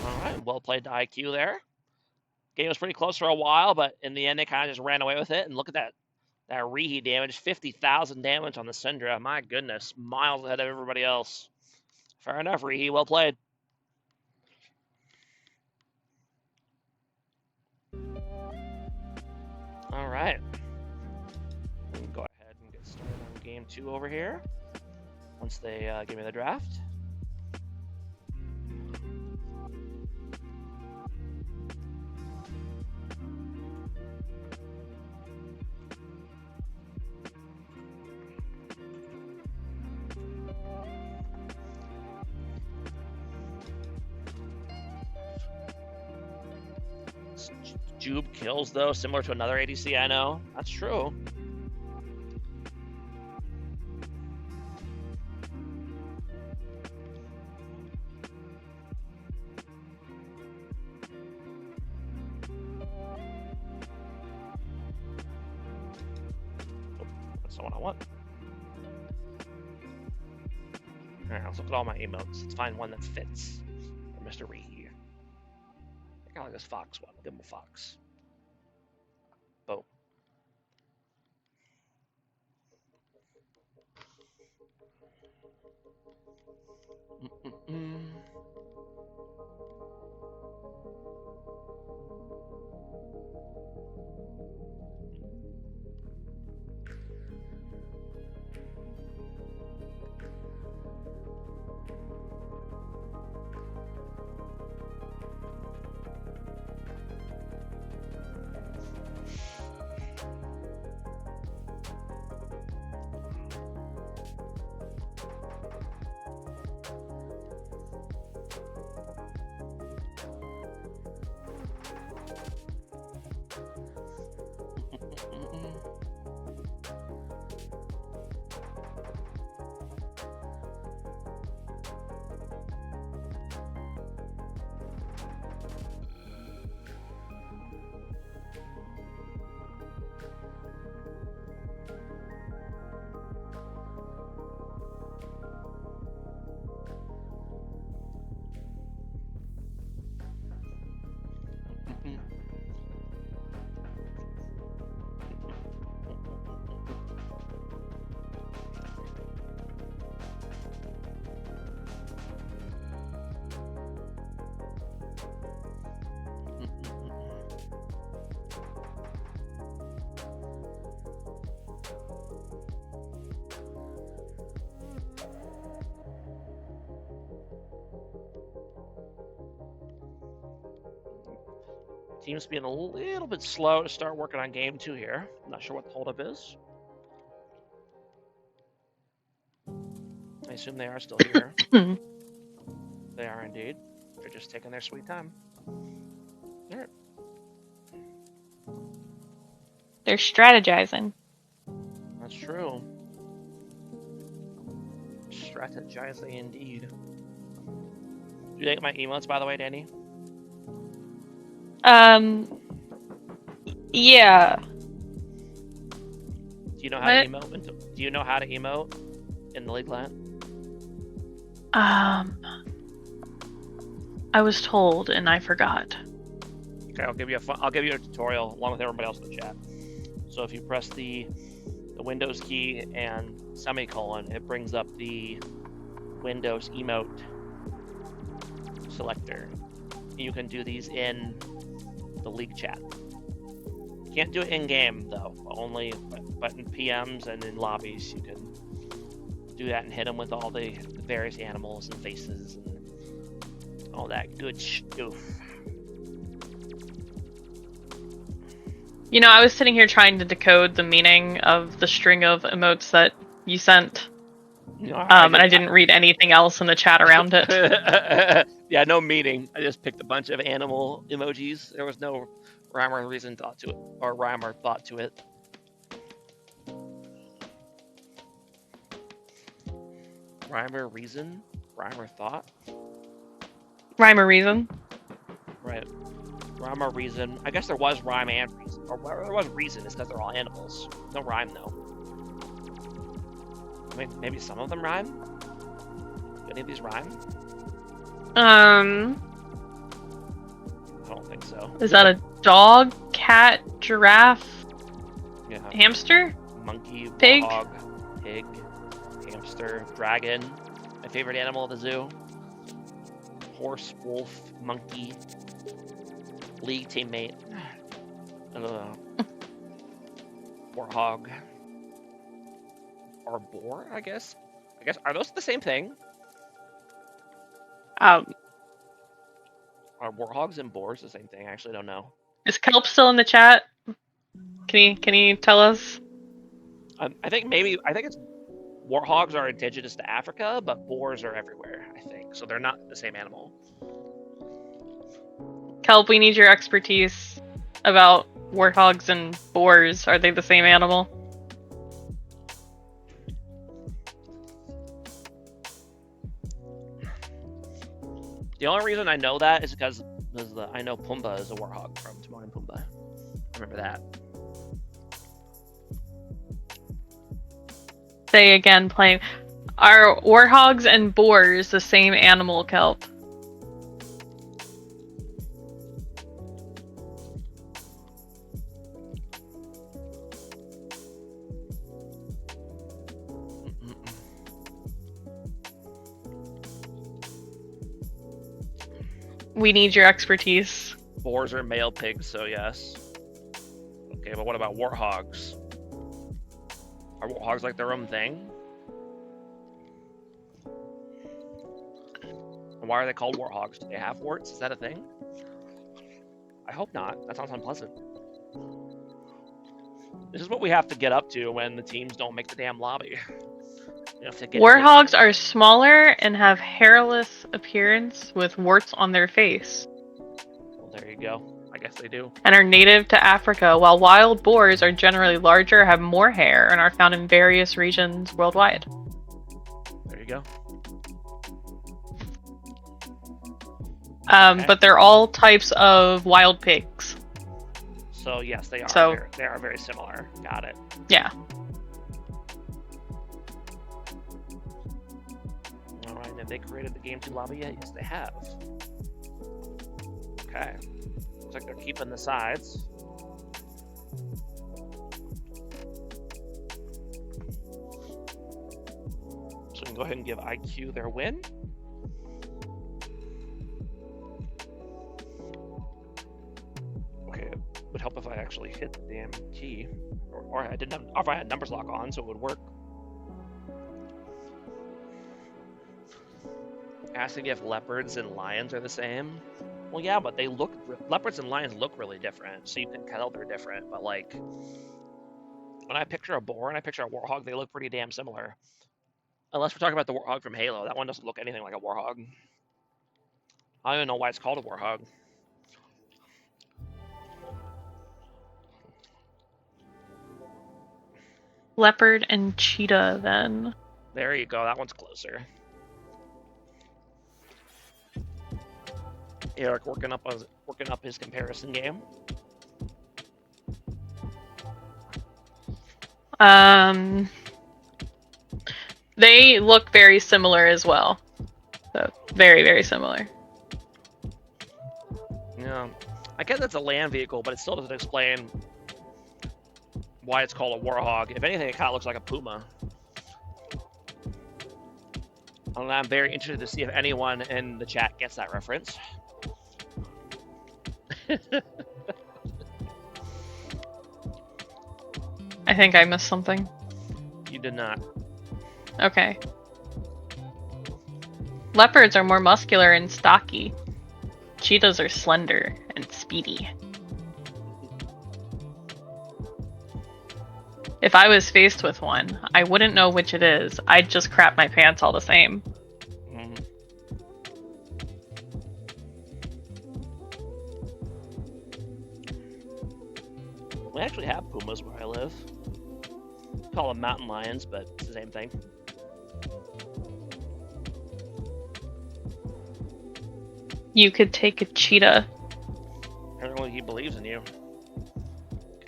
Alright, well played to IQ there. Game was pretty close for a while, but in the end they kind of just ran away with it. And look at that reheat damage, 50,000 damage on the Syndra. My goodness, miles ahead of everybody else. Fair enough, reheat, well played. All right. We can go ahead and get started on game 2 over here once they give me the draft. Jube kills, though, similar to another ADC I know. That's true. Oh, that's not what I want. Alright, let's look at all my emotes. Let's find one that fits for Mr. Ree here. I like this fox one. Give him a fox. Boom. Team's being a little bit slow to start working on game 2 here. I'm not sure what the holdup is. I assume they are still here. They are indeed. They're just taking their sweet time. Alright. They're strategizing. That's true. Strategizing indeed. Do you like my emotes, by the way, Danny? Yeah. Do you know how to emote? Do you know how to emote in the League client? I was told and I forgot. Okay, I'll give you a tutorial along with everybody else in the chat. So if you press the Windows key and semicolon, it brings up the Windows emote selector. You can do these in the League chat. Can't do it in game though, but in PMs and in lobbies you can do that and hit them with all the various animals and faces and all that good stuff. You know, I was sitting here trying to decode the meaning of the string of emotes that you sent. No, and I didn't read anything else in the chat around it. Yeah, no meaning. I just picked a bunch of animal emojis. There was no rhyme or reason thought to it, or rhyme or thought to it. Rhyme or reason? Rhyme or thought? Rhyme or reason? Right. Rhyme or reason. I guess there was rhyme and reason. Or there was reason, it's because they're all animals. No rhyme, though. I mean, maybe some of them rhyme? Do any of these rhyme? I don't think so. Is that a dog, cat, giraffe, hamster? Monkey, pig? Dog, pig, hamster, dragon. My favorite animal at the zoo. Horse, wolf, monkey. League teammate. Warthog. Or boar, I guess. Are those the same thing? Are warthogs and boars the same thing? I actually don't know. Is Kelp still in the chat? Can you tell us? I think it's warthogs are indigenous to Africa, but boars are everywhere, I think. So they're not the same animal. Kelp, we need your expertise about warthogs and boars. Are they the same animal? The only reason I know that is because I know Pumbaa is a warthog from Timon and Pumbaa. I remember that. Say again, playing. Are warthogs and boars the same animal, Kelp? We need your expertise. Boars are male pigs, so yes. Okay, but what about warthogs? Are warthogs like their own thing? And why are they called warthogs? Do they have warts? Is that a thing? I hope not. That sounds unpleasant. This is what we have to get up to when the teams don't make the damn lobby. Warthogs are smaller and have hairless appearance with warts on their face. Well, there you go. I guess they do. And are native to Africa, while wild boars are generally larger, have more hair, and are found in various regions worldwide. There you go. Okay. But they're all types of wild pigs. So yes, they are. They are very similar. Got it. Yeah. Alright, have they created the Game 2 lobby yet? Yes, they have. Okay. Looks like they're keeping the sides. So we can go ahead and give IQ their win. Okay, it would help if I actually hit the damn key. Or I didn't have, if I had numbers lock on so it would work. Asking if leopards and lions are the same. Well, yeah, but they look leopards and lions look really different, so you can tell they're different. But like when I picture a boar and I picture a warhog, they look pretty damn similar. Unless we're talking about the warhog from Halo, that one doesn't look anything like a warhog. I don't even know why it's called a warhog. Leopard and cheetah, then. There you go. That one's closer. Eric working up his comparison game. They look very similar as well. So very, very similar. Yeah, I guess it's a land vehicle, but it still doesn't explain why it's called a warhog. If anything, it kind of looks like a puma. And I'm very interested to see if anyone in the chat gets that reference. I think I missed something. You did not. Okay. Leopards are more muscular and stocky. Cheetahs are slender and speedy. If I was faced with one, I wouldn't know which it is. I'd just crap my pants all the same. We actually have pumas where I live. We call them mountain lions, but it's the same thing. You could take a cheetah. Apparently he believes in you.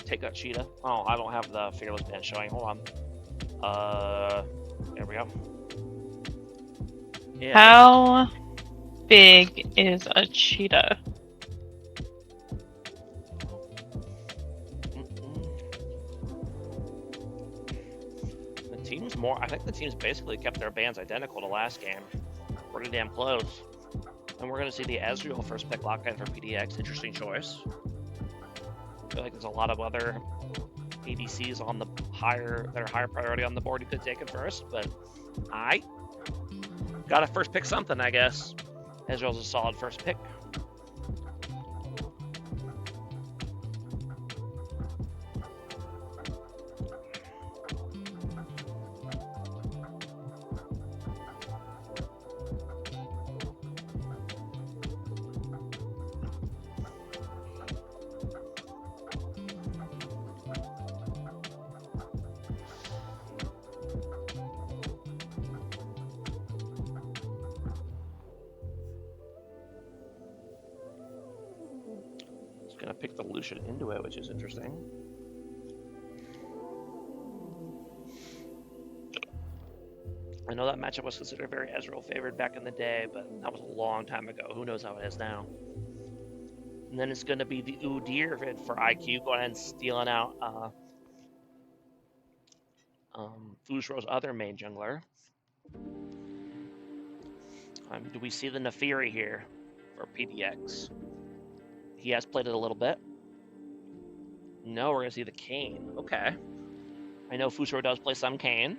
Take that cheetah. Oh, I don't have the fearless band showing. Hold on. There we go. Yeah. How big is a cheetah? The team's more. I think the team's basically kept their bands identical to last game. Pretty damn close. And we're going to see the Ezreal first pick lockdown for PDX. Interesting choice. I feel like there's a lot of other ADCs on the higher priority on the board you could take it first, but I gotta first pick something, I guess. Ezreal's a solid first pick. Gonna pick the Lucian into it, which is interesting. I know that matchup was considered very Ezreal favored back in the day, but that was a long time ago. Who knows how it is now? And then it's gonna be the Udyr for IQ going ahead and stealing out Fusro's other main jungler. Do we see the Nefiri here for PDX? He has played it a little bit. No, we're going to see the Kayn. Okay. I know Fusro does play some Kayn.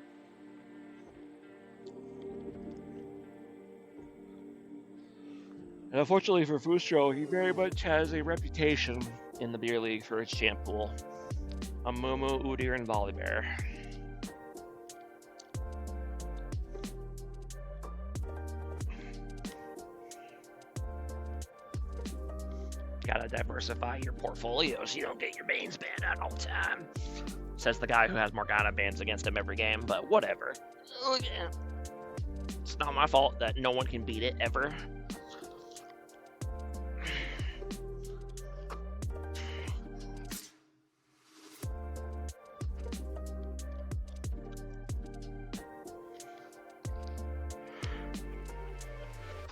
And unfortunately for Fusro, he very much has a reputation in the beer league for his champ pool. Amumu, Udyr, and Volibear. Gotta diversify your portfolio so you don't get your mains banned out all the time. Says the guy who has Morgana bans against him every game, but whatever. It's not my fault that no one can beat it ever.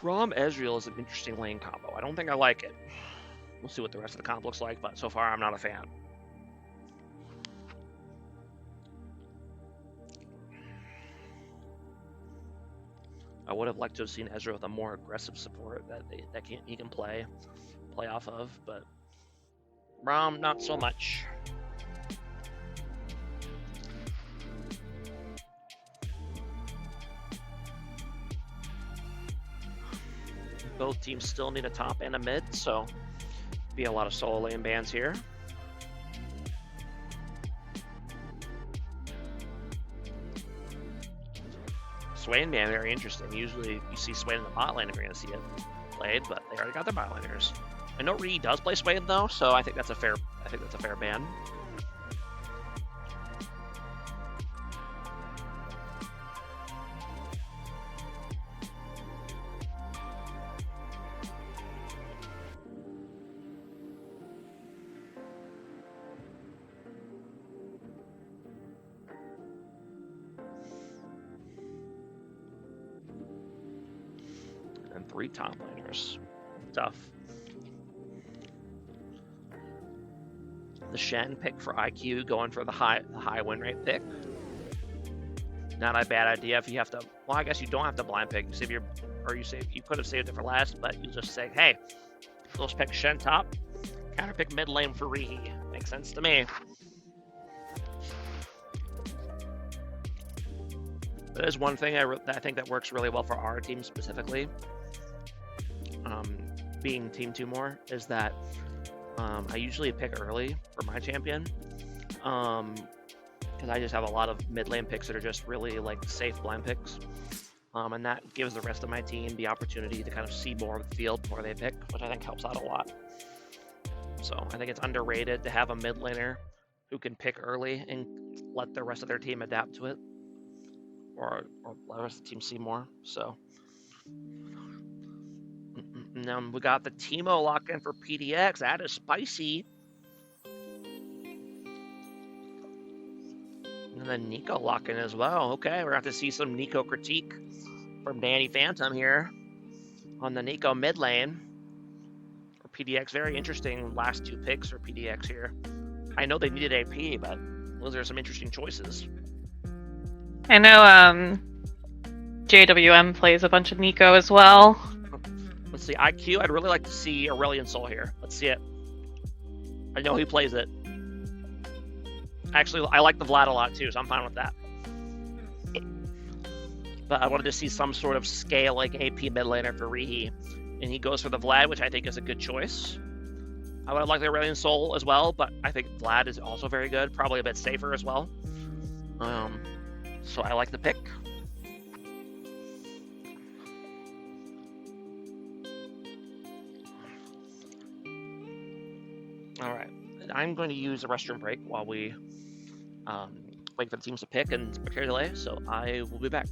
Braum Ezreal is an interesting lane combo. I don't think I like it. We'll see what the rest of the comp looks like, but so far I'm not a fan. I would have liked to have seen Ezreal with a more aggressive support that he can play off of, but Braum not so much. both teams still need a top and a mid, so be a lot of solo lane bans here. Swain ban, very interesting. Usually you see Swain in the bot lane if you're going to see it played, but they already got their bot laners. I know Ree does play Swain though, so I think that's a fair ban. And 3 top laners. Tough. The Shen pick for IQ, going for the high win rate pick. Not a bad idea if you have to. Well, I guess you don't have to blind pick. You save you could have saved it for last, but you just say, hey, let's pick Shen top, counter pick mid lane for Rihi. Makes sense to me. That is one thing I think that works really well for our team specifically. Being Team 2 more is that I usually pick early for my champion, because I just have a lot of mid lane picks that are just really like safe blind picks, and that gives the rest of my team the opportunity to kind of see more of the field before they pick, which I think helps out a lot. So I think it's underrated to have a mid laner who can pick early and let the rest of their team adapt to it, or let the rest of the team see more. So. Now we got the Teemo lock in for PDX. That is spicy. And then Nico lock in as well. Okay, we're going to have to see some Nico critique from Danny Phantom here on the Nico mid lane for PDX. Very interesting last 2 picks for PDX here. I know they needed AP, but those are some interesting choices. I know JWM plays a bunch of Nico as well. Let's see, IQ, I'd really like to see Aurelion Sol here. Let's see it. I know he plays it. Actually, I like the Vlad a lot too, so I'm fine with that. But I wanted to see some sort of scaling AP mid laner for Rihi. And he goes for the Vlad, which I think is a good choice. I would have liked the Aurelion Sol as well, but I think Vlad is also very good. Probably a bit safer as well. So I like the pick. Alright, I'm going to use a restroom break while we wait for the teams to pick and prepare delay, so I will be back.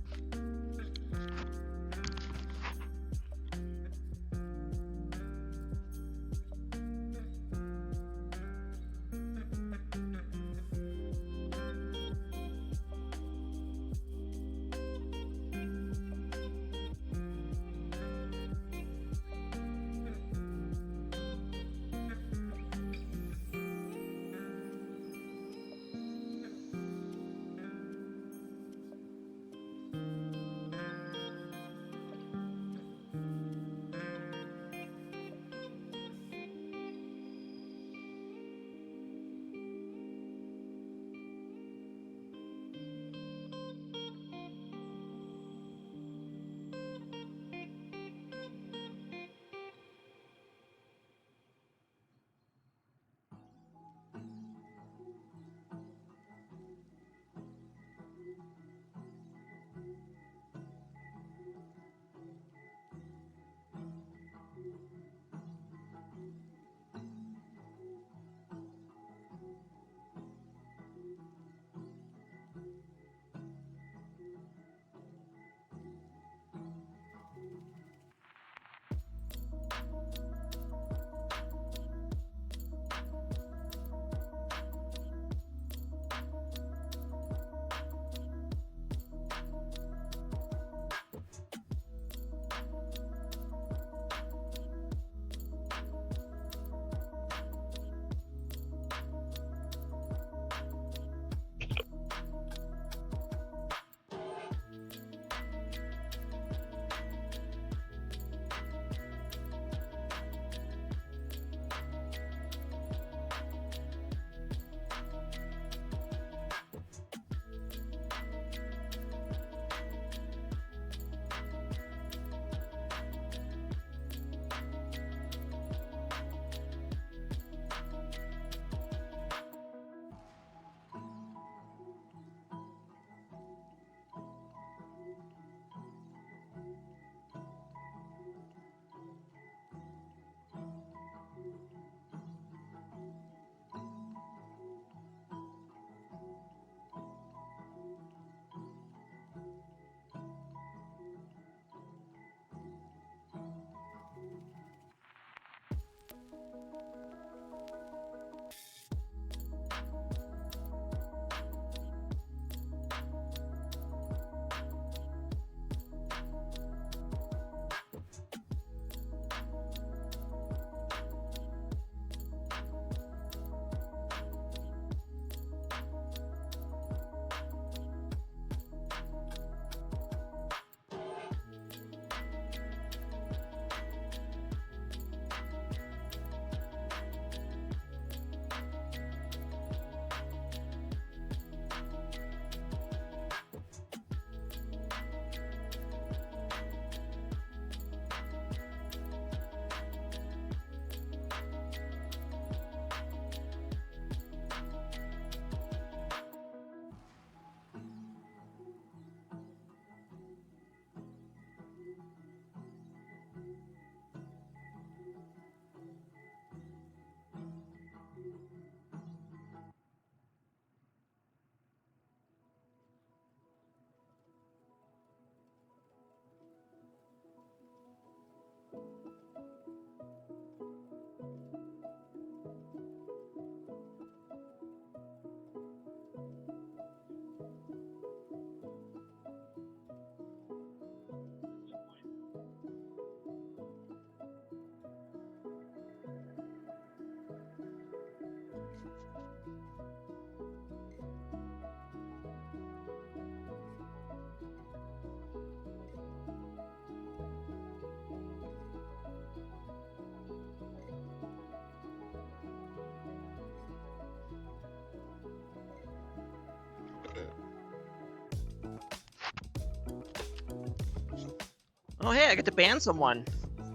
Oh hey, I get to ban someone.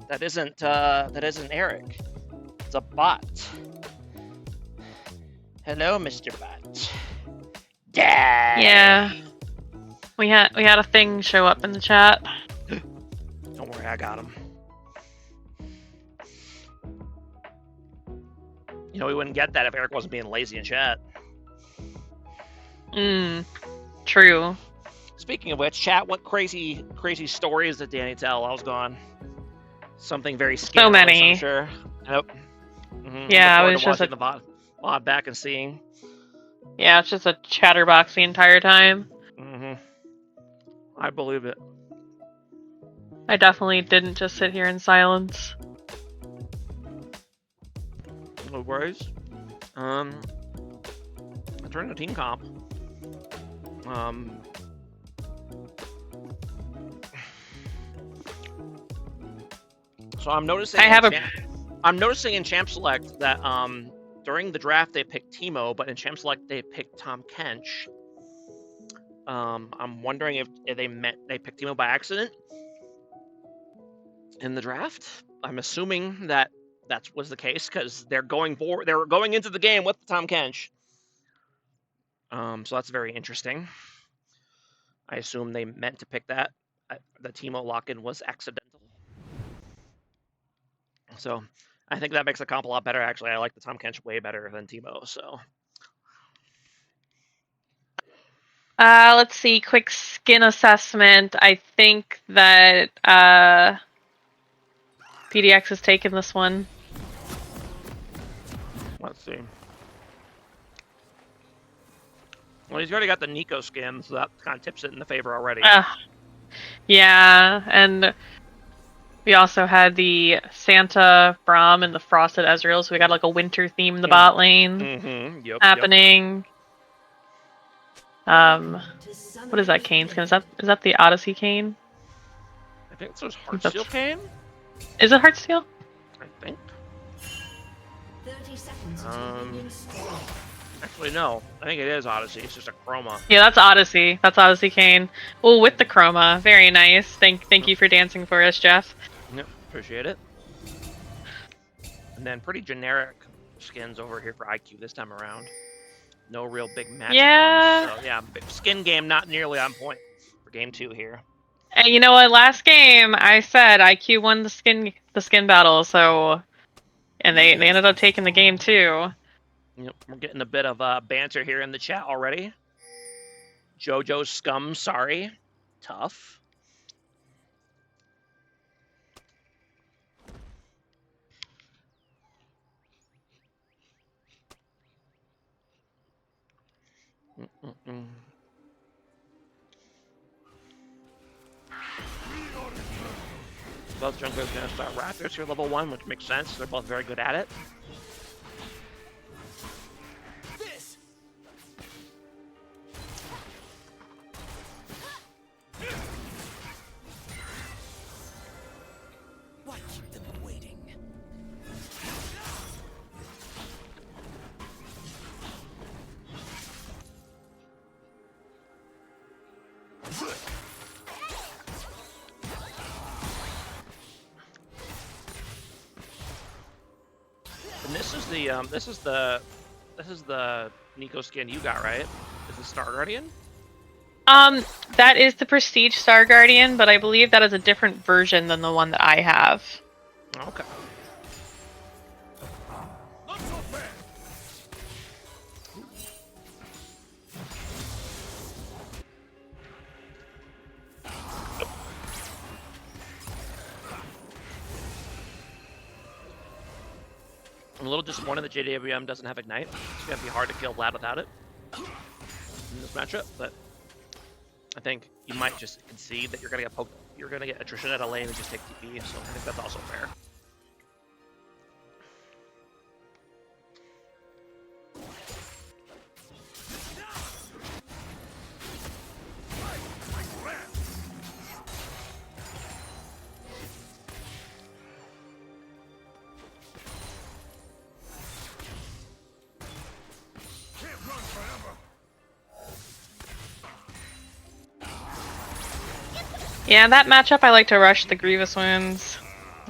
That isn't Eric. It's a bot. Hello, Mr. Bot. Yeah. We had a thing show up in the chat. Don't worry, I got him. You know, we wouldn't get that if Eric wasn't being lazy in chat. True. Speaking of which, chat, what crazy stories did Danny tell? I was gone. Something very scandalous, So many. I'm sure. Yep. Yeah, I it was just watching the VOD back and seeing. Yeah, it's just a chatterbox the entire time. I believe it. I definitely didn't just sit here in silence. No worries. I turned to team comp. So I'm noticing. I'm noticing in Champ Select that during the draft they picked Teemo, but in Champ Select they picked Tom Kench. I'm wondering if they picked Teemo by accident in the draft. I'm assuming that was the case because they're going into the game with Tom Kench. So that's very interesting. I assume they meant to pick that. The Teemo lock-in was accidental. So I think that makes the comp a lot better. Actually, I like the Tom Kench way better than Teemo. So. Let's see. Quick skin assessment. I think that PDX has taken this one. Let's see. Well, he's already got the Nico skin, so that kind of tips it in the favor already. Yeah, and we also had the Santa Braum and the Frosted Ezreal, so we got like a winter theme in the bot lane happening. Yep. What is that Kayn skin? Is that the Odyssey Kayn? I think it's Heartsteel Kayn. Is it Heartsteel? I think. Actually, no. I think it is Odyssey. It's just a chroma. Yeah, that's Odyssey. That's Odyssey Kayn. Oh, with the chroma. Very nice. Thank you for dancing for us, Jeff. Yep, appreciate it. And then pretty generic skins over here for IQ this time around. No real big match. Yeah. So, yeah, skin game not nearly on point for game 2 here. And you know what? Last game I said IQ won the skin battle, so and they ended up taking the game too. Yep, we're getting a bit of banter here in the chat already. JoJo's scum, sorry. Tough. Both junglers going to start Raptors here level 1, which makes sense. They're both very good at it. Why keep them waiting? And this is the Nico skin you got, right? Is it Star Guardian? That is the Prestige Star Guardian, but I believe that is a different version than the one that I have. Okay. Not so bad. I'm a little disappointed that JWM doesn't have Ignite. It's going to be hard to kill Vlad without it in this matchup, but I think you might just concede that you're going to get poked. You're going to get attrition at a lane and just take TP, so I think that's also fair. Yeah, that matchup I like to rush the Grievous wounds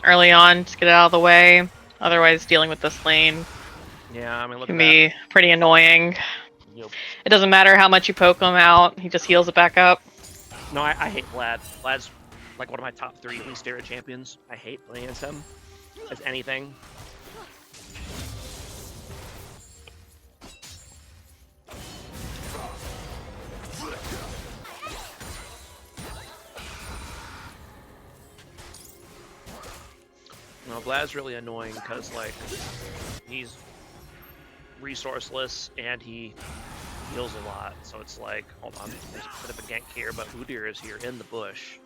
early on to get it out of the way. Otherwise, dealing with this lane Yeah, I mean, look can at that. be pretty annoying. Yep. It doesn't matter how much you poke him out, he just heals it back up. No, I hate Vlad. Vlad's like one of my top 3 least favorite champions. I hate playing against him as anything. No, Vlad's really annoying because, like, he's resourceless and he heals a lot. So it's like, hold on, there's a bit of a gank here, but Udyr is here in the bush.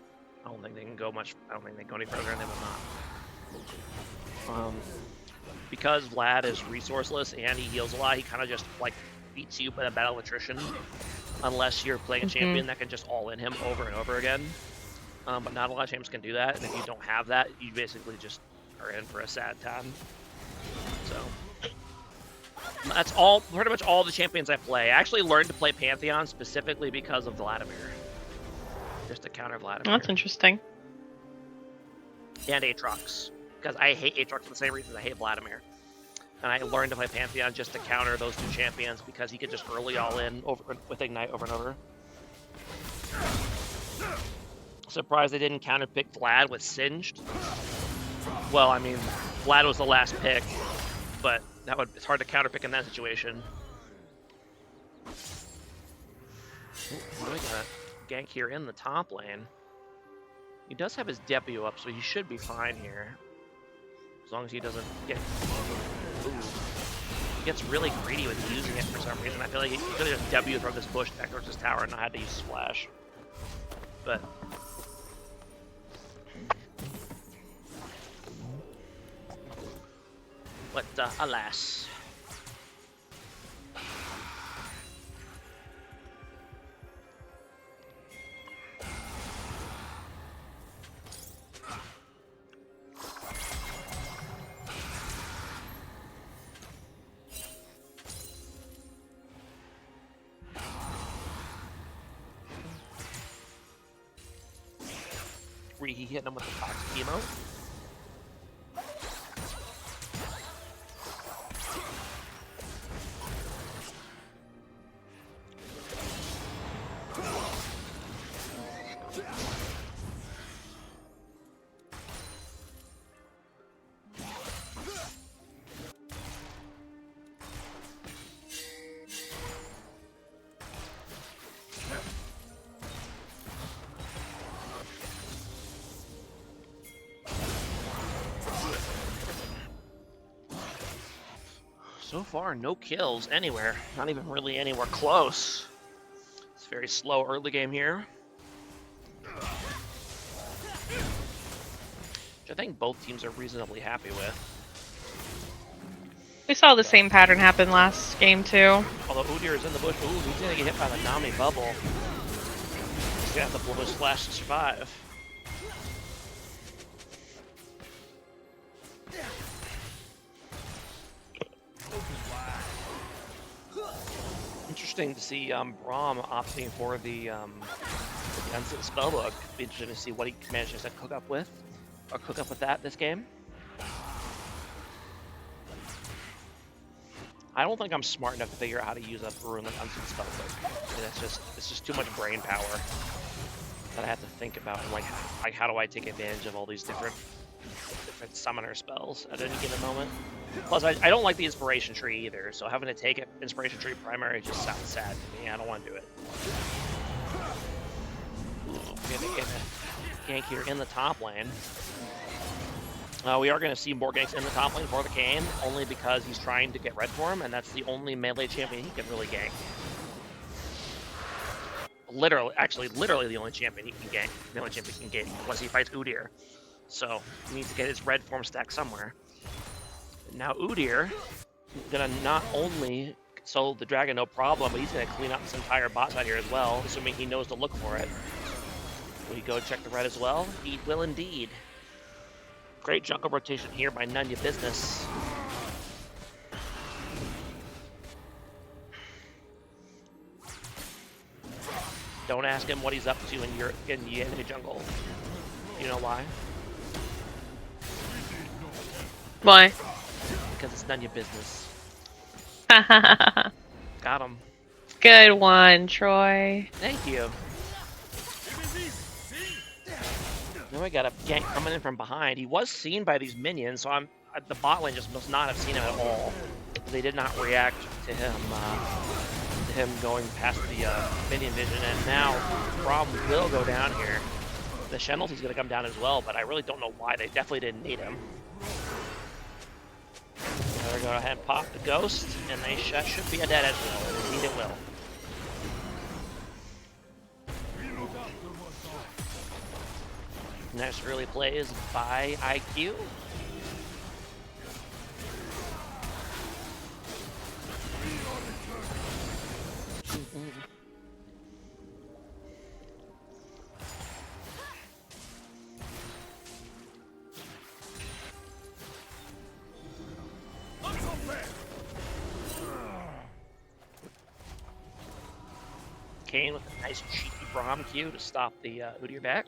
I don't think they can go much. I don't think they can go any further, and they will not. Because Vlad is resourceless and he heals a lot, he kind of just like beats you by a battle attrition, unless you're playing a champion that can just all in him over and over again. But not a lot of champions can do that, and if you don't have that, you basically just are in for a sad time. So that's all, pretty much all the champions I play. I actually learned to play Pantheon specifically because of Vladimir, just to counter Vladimir. Oh, that's interesting. And Aatrox, because I hate Aatrox for the same reason I hate Vladimir. And I learned to play Pantheon just to counter those 2 champions because he could just early all in over with Ignite over and over. Surprised they didn't counter pick Vlad with Singed. Well, I mean, Vlad was the last pick, but it's hard to counter pick in that situation. Ooh, we got a gank here in the top lane. He does have his W up, so he should be fine here. As long as he doesn't get... Ooh. He gets really greedy with using it for some reason. I feel like he could have just W from this bush back towards his tower and not had to use Splash. But... alas. He hitting him with the toxic emote. So far, no kills anywhere. Not even really anywhere close. It's very slow early game here. Which I think both teams are reasonably happy with. We saw the same pattern happen last game too. Although Udyr is in the bush, ooh, he's gonna get hit by the Nami bubble. He's gonna have to blow his flash to survive. Interesting to see Braum opting for the Instant Spellbook. Be interesting to see what he manages to cook up with that this game. I don't think I'm smart enough to figure out how to use a rune like Instant Spellbook. And it's just too much brain power that I have to think about. Like how do I take advantage of all these different summoner spells at any given moment. Plus, I don't like the inspiration tree either, so having to take it inspiration tree primary just sounds sad to me. I don't want to do it. We're gonna get a gank here in the top lane. We are going to see more ganks in the top lane for the Kayn, only because he's trying to get red for him, and that's the only melee champion he can really gank. Literally the only champion he can gank. The only champion he can gank, unless he fights Udyr. So, he needs to get his red form stack somewhere. Now Udyr is going to not only solo the dragon, no problem, but he's going to clean up this entire bot side here as well, assuming he knows to look for it. Will he go check the red as well? He will indeed. Great jungle rotation here by None Ya Business. Don't ask him what he's up to in the enemy jungle. You know why? Why? Because it's none of your business. Got Got him. Good one, Troy. Thank you. Now we got a gank coming in from behind. He was seen by these minions, so the bot lane just must not have seen him at all. They did not react to him going past the minion vision, and now Braum will go down here. The Shenalty's going to come down as well, but I really don't know why. They definitely didn't need him. They're going to go ahead and pop the ghost, and they should be a dead as well. Indeed it will. Nice early plays by IQ. Kane with a nice cheeky Braum Q to stop the Udyr back.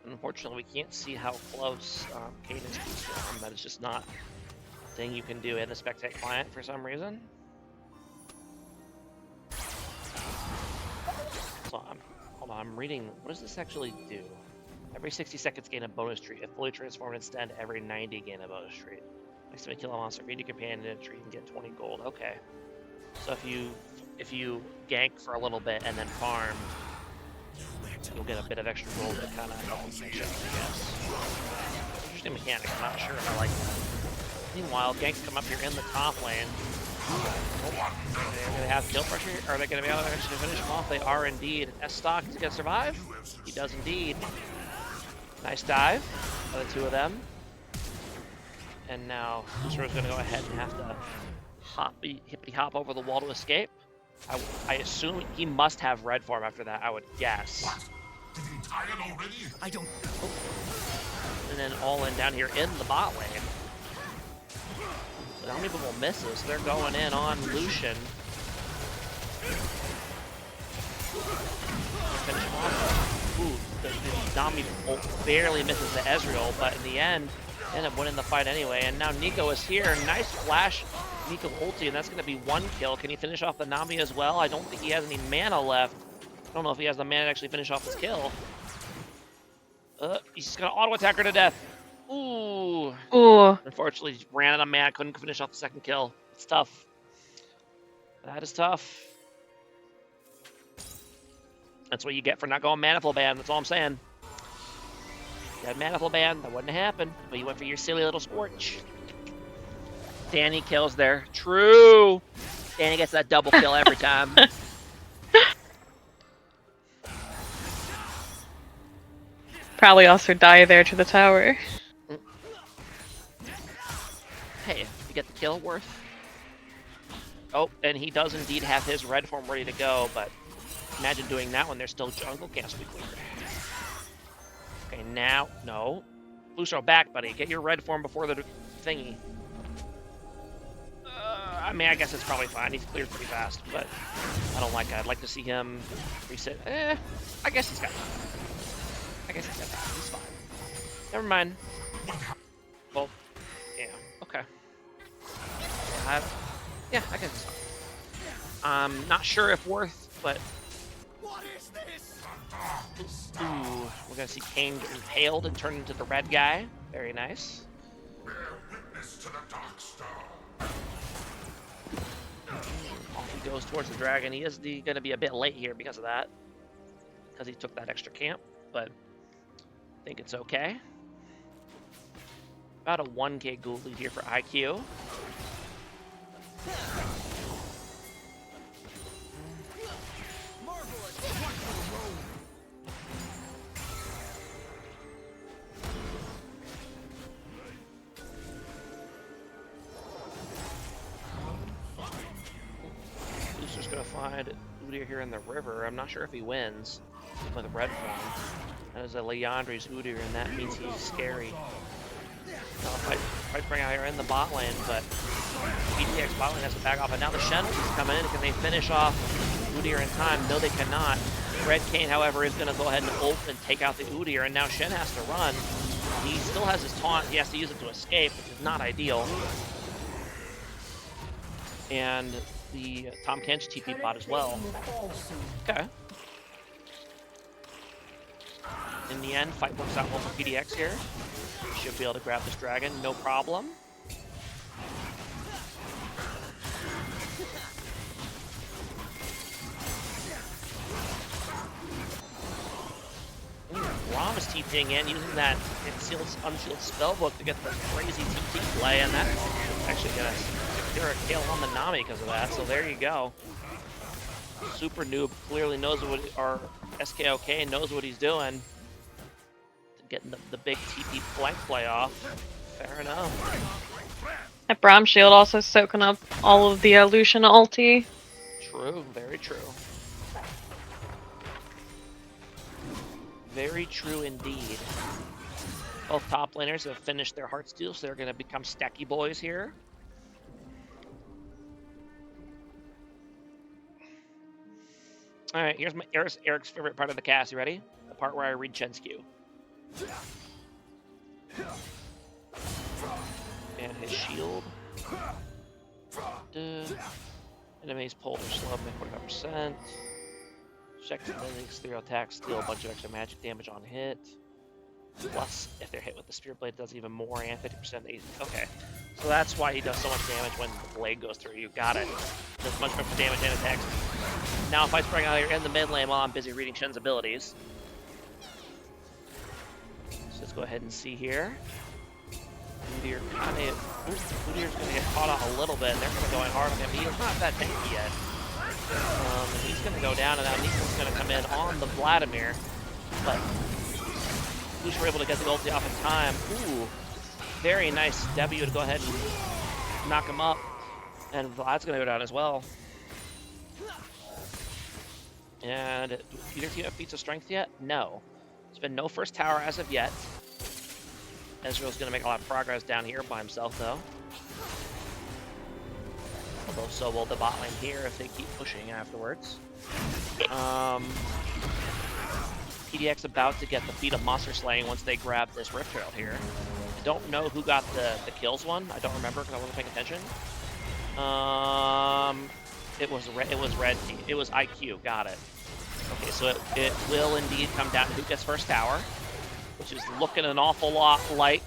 Unfortunately, we can't see how close Kane is to the storm. That is just not a thing you can do in the Spectate client for some reason. So hold on, I'm reading. What does this actually do? Every 60 seconds gain a bonus treat. If fully transformed, instead every 90 gain a bonus treat. Next time you kill a monster, feed your companion in a treat and get 20 gold. Okay. So if you gank for a little bit and then farm, you'll get a bit of extra gold to kind of help you finish up, I guess. Interesting mechanic. I'm not sure if I like that. Meanwhile, ganks come up here in the top lane. Are they going to have kill pressure? Are they going to be able to actually finish him off? They are indeed. S-Stock is going to survive. He does indeed. Nice dive by the two of them. And now Lucero's going to go ahead and have to hippity hop over the wall to escape. I assume he must have red form after that, I would guess. What? Did you tired already? I don't. And then all in down here in the bot lane. But how many people misses? They're going in on Lucian. Finish him off. Ooh, the Nami barely misses the Ezreal, but in the end, end up winning the fight anyway. And now Nico is here. Nice flash. Nico ulti, and that's going to be one kill. Can he finish off the Nami as well? I don't think he has any mana left. I don't know if he has the mana to actually finish off his kill. He's just going to auto-attack her to death. Ooh. Ooh. Unfortunately, he ran out of mana, couldn't finish off the second kill. It's tough. That is tough. That's what you get for not going Maniful Ban, that's all I'm saying. If you had Maniful Ban, that wouldn't happen, but you went for your silly little Scorch. Danny kills there. True. Danny gets that double kill every time. Probably also die there to the tower. Hey, you get the kill worth. Oh, and he does indeed have his red form ready to go, but imagine doing that when there's still jungle camps to be cleared. Okay, now, no. Lucero back, buddy. Get your red form before the thingy. I mean, I guess it's probably fine. He's cleared pretty fast, but I don't like it. I'd like to see him reset. I guess he's got time. I guess he's got time. He's fine. Never mind. Well, yeah, okay. Yeah, I guess it's fine. Not sure if worth, but... What is this? Ooh, we're gonna see Kane get impaled and turn into the red guy. Very nice. Bear witness to the Dark Star. Off he goes towards the dragon. He is going to be a bit late here because of that. Because he took that extra camp, but I think it's okay. About a 1k gold lead here for IQ. find Udyr here in the river. I'm not sure if he wins with a red form. There's a Leandri's Udyr, and that means he's scary. Fight bring out here in the bot lane, but PDX bot lane has to back off, and now the Shen is coming in. Can they finish off Udyr in time? No, they cannot. Red Kayn, however, is going to go ahead and ult and take out the Udyr, and now Shen has to run. He still has his taunt. He has to use it to escape, which is not ideal. And the Tom Kench TP bot as well. Okay. In the end, fight works out well for PDX here. Should be able to grab this dragon, no problem. Rom is TPing in, using that unsealed spellbook to get the crazy TP play, and that's actually going to secure a kill on the Nami because of that, so there you go. Super Noob clearly knows what, or SKOK knows what he's doing. Getting the big TP flank play off. Fair enough. That Braum shield also soaking up all of the Lucian ulti. True, very true. Very true indeed. Both top laners have finished their Heartsteel, so they're going to become stacky boys here. Alright, here's Eric's favorite part of the cast. You ready? The part where I read Chen's Q. And his shield. Enemies pulled or slowed by 45%. Check the links, 3 attacks, steal a bunch of extra magic damage on hit. Plus, if they're hit with the Spirit Blade, it does even more, and 50% okay. So that's why he does so much damage when the blade goes through. You got it. Does much more damage and attacks. Now if I spring out here in the mid lane while I'm busy reading Shen's abilities. So let's go ahead and see here. Udyr's going to get caught out a little bit, and they're going to go in hard on him. He's not that tanky yet. He's going to go down, and now Nico's going to come in on the Vladimir. But Lucian were able to get the ulti off in time. Ooh, very nice W to go ahead and knock him up. And Vlad's going to go down as well. And do either team have feats of strength yet? No. There's been no first tower as of yet. Ezreal's going to make a lot of progress down here by himself, though. Although so will the bot lane here if they keep pushing afterwards. PDX about to get the feat of monster slaying once they grab this Rift Herald here. I don't know who got the kills one. I don't remember because I wasn't paying attention. It was IQ. Got it. Okay, so it will indeed come down to who gets first tower, which is looking an awful lot like.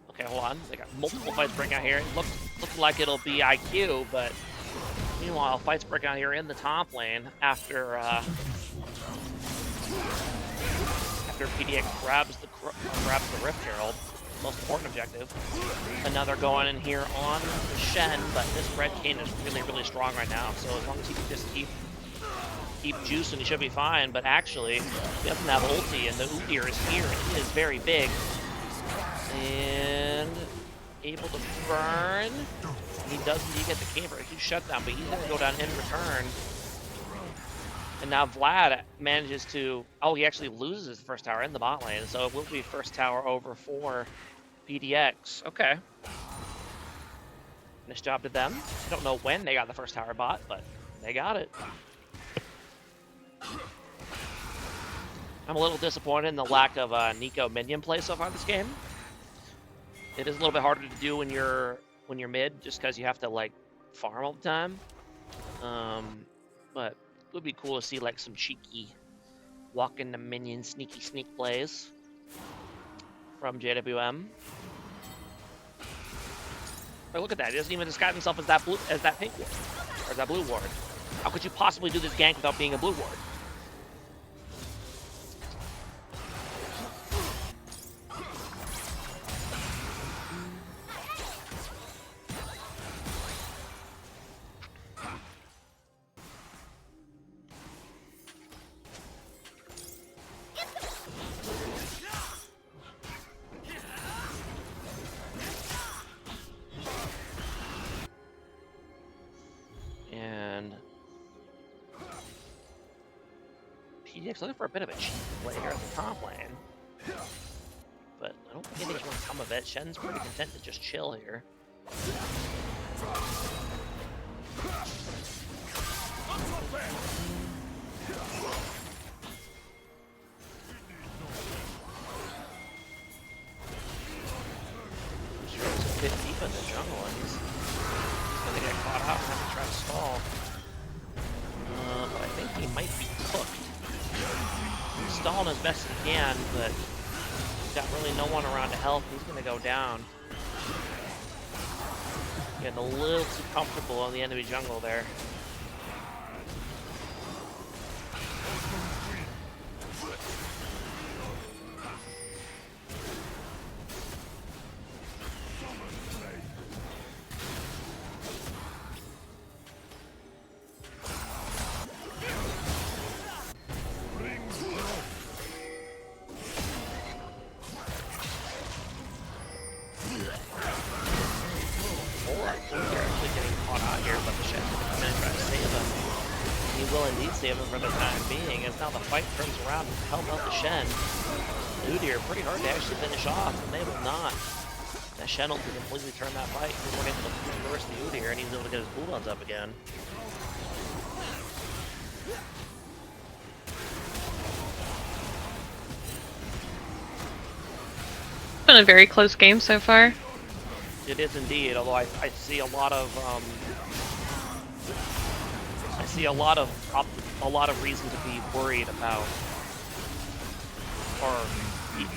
Okay, hold on. They got multiple fights breaking out here. It looks like it'll be IQ, but meanwhile, fights break out here in the top lane after PDX grabs the Rift Herald, most important objective. And now they're going in here on the Shen, but this Red Kayn is really, really strong right now. So as long as he can just keep juicing, he should be fine. But actually, he doesn't have ulti, and the Udyr is here, and he is very big. And able to burn. He does indeed get the Kayn for a huge shutdown, but he's going to go down in return. And now Vlad manages to... Oh, he actually loses his first tower in the bot lane, so it will be first tower over for PDX. Okay. Nice job to them. I don't know when they got the first tower bot, but they got it. I'm a little disappointed in the lack of Nico minion play so far this game. It is a little bit harder to do when you're mid, just because you have to like farm all the time. But it would be cool to see like some cheeky walk into minion sneak plays from JWM. Oh, look at that! He doesn't even disguise himself as that pink ward or that blue ward. How could you possibly do this gank without being a blue ward? PDX looking for a bit of a cheap play here at the top lane. But I don't think anything's going to come of it. Shen's pretty content to just chill here. He's a bit deep in the jungle, and he's going to get caught out and have to try to stall. But I think he might be cooked. He's stalling as best he can, but he's got really no one around to help. He's going to go down. Getting a little too comfortable on the enemy jungle there. Save him for the time being, as now the fight turns around and help out the Shen. Udyr pretty hard to actually finish off, and they will not. That Shen will completely turn that fight. He weren't able to reverse the Udyr, and he's able to get his cooldowns up again. It's been a very close game so far. It is indeed, although I see a lot of a lot of reason to be worried about, or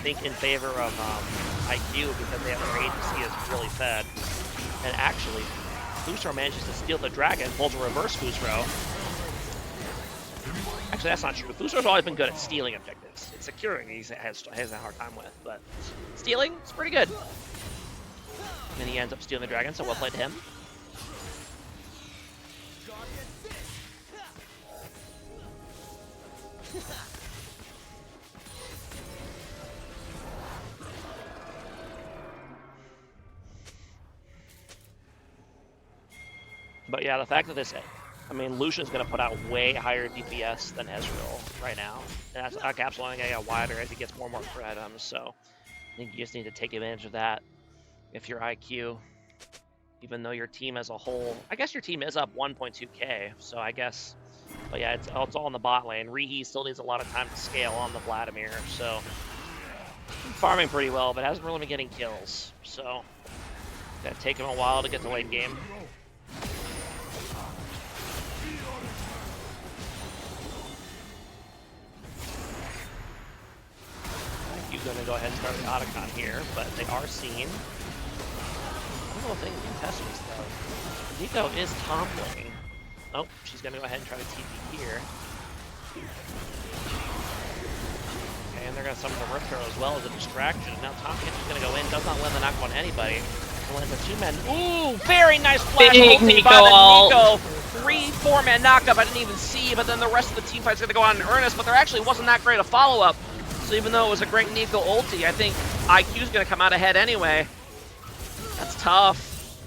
think in favor of IQ, because they have their agency is really fed. And actually, Fusro manages to steal the dragon, pulls a reverse Fusro. Actually, that's not true. Fusro's always been good at stealing objectives. It's securing he has a hard time with, but stealing is pretty good. And he ends up stealing the dragon, so well played to him. But yeah, the fact that this, I mean, Lucian's going to put out way higher DPS than Ezreal right now. And that's Cap's only going to get wider as he gets more and more crit items, so I think you just need to take advantage of that if you're IQ. Even though your team as a whole, I guess your team is up 1.2k, so I guess, but yeah, it's all in the bot lane. Rihi still needs a lot of time to scale on the Vladimir, so farming pretty well, but hasn't really been getting kills, so gonna take him a while to get to late game. He's gonna go ahead and start the Otacon here, but they are seen. I don't know if they can contest this though. Nico is top lane. Oh, she's gonna go ahead and try to TP here. Okay, and they're gonna summon the Rip Throw as well as a distraction. Now Top Hitch is gonna go in, does not win the knock on anybody. Lands a 2-man. Ooh, very nice flash ulti by the Nico. 3-4-man knockup, I didn't even see, but then the rest of the team fight's gonna go on in earnest, but there actually wasn't that great a follow-up. So even though it was a great Nico ulti, I think IQ's gonna come out ahead anyway. That's tough.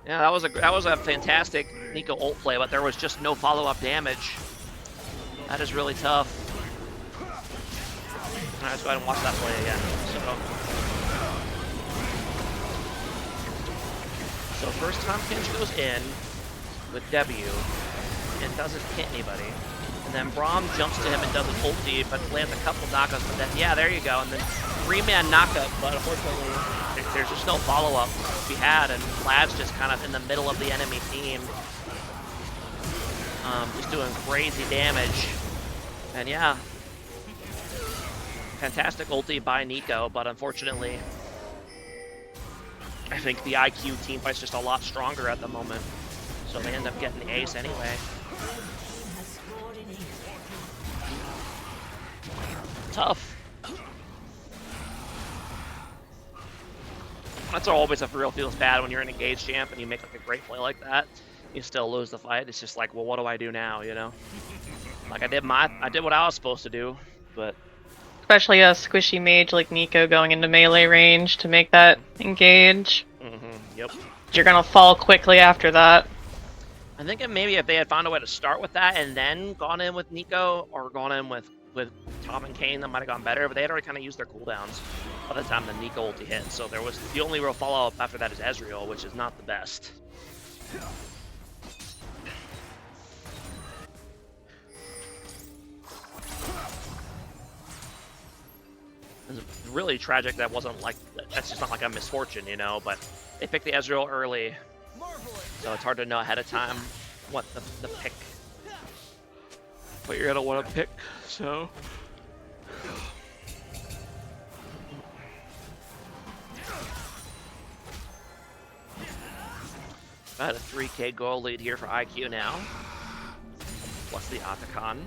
Yeah, that was a fantastic Nico ult play, but there was just no follow-up damage. That is really tough. Alright, let's go ahead and watch that play again. So first time Finch goes in with W and doesn't hit anybody. And then Braum jumps to him and does an ulti, but lands a couple knockups, but then, yeah, there you go. And then 3-man knockup, but unfortunately, there's just no follow-up to be had, and Vlad's just kind of in the middle of the enemy team. Just doing crazy damage. And yeah, fantastic ulti by Nico, but unfortunately, I think the IQ team fight's just a lot stronger at the moment. So they end up getting the ace anyway. Tough. That's always a real feels bad when you're an engaged champ and you make like a great play like that. You still lose the fight. It's just like, well, what do I do now, you know? Like I did what I was supposed to do, but especially a squishy mage like Nico going into melee range to make that engage. Yep. You're gonna fall quickly after that. I think maybe if they had found a way to start with that and then gone in with Nico or gone in with Tom and Kane, that might have gone better. But they had already kind of used their cooldowns by the time the Nico ulti hit. So there was the only real follow-up after that is Ezreal, which is not the best. It's really tragic that wasn't like, that's just not like a misfortune, you know, but they picked the Ezreal early, so it's hard to know ahead of time what the pick, what you're gonna want to pick, so. I had a 3k goal lead here for IQ now, plus the Otacon.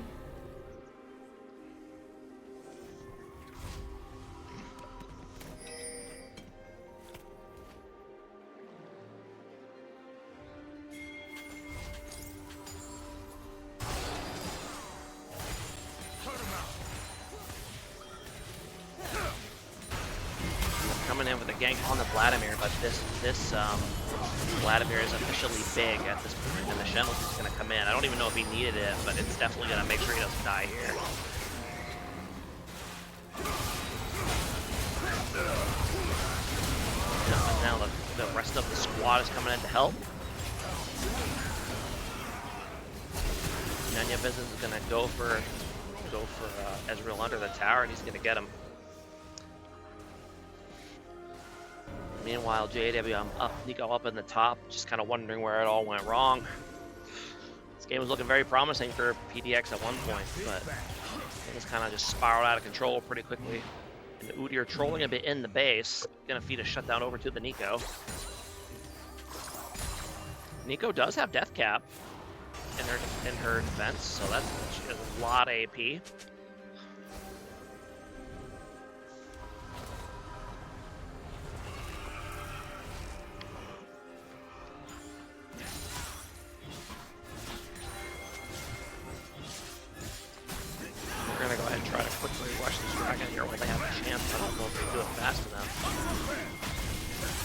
Coming in with a gank on the Vladimir, but this Vladimir is officially big at this point, and the Shen is just going to come in. I don't even know if he needed it, but it's definitely going to make sure he doesn't die here. And now the rest of the squad is coming in to help. Nanya Business is going to go for Ezreal under the tower, and he's going to get him. Meanwhile, JW Nico up in the top, just kind of wondering where it all went wrong. This game was looking very promising for PDX at one point, but things kind of just spiraled out of control pretty quickly. And Udyr trolling a bit in the base, gonna feed a shutdown over to the Nico. Nico does have death cap in her defense, so she has a lot of AP. We're gonna go ahead and try to quickly rush this dragon here while they have a chance. I don't know if they do it fast enough.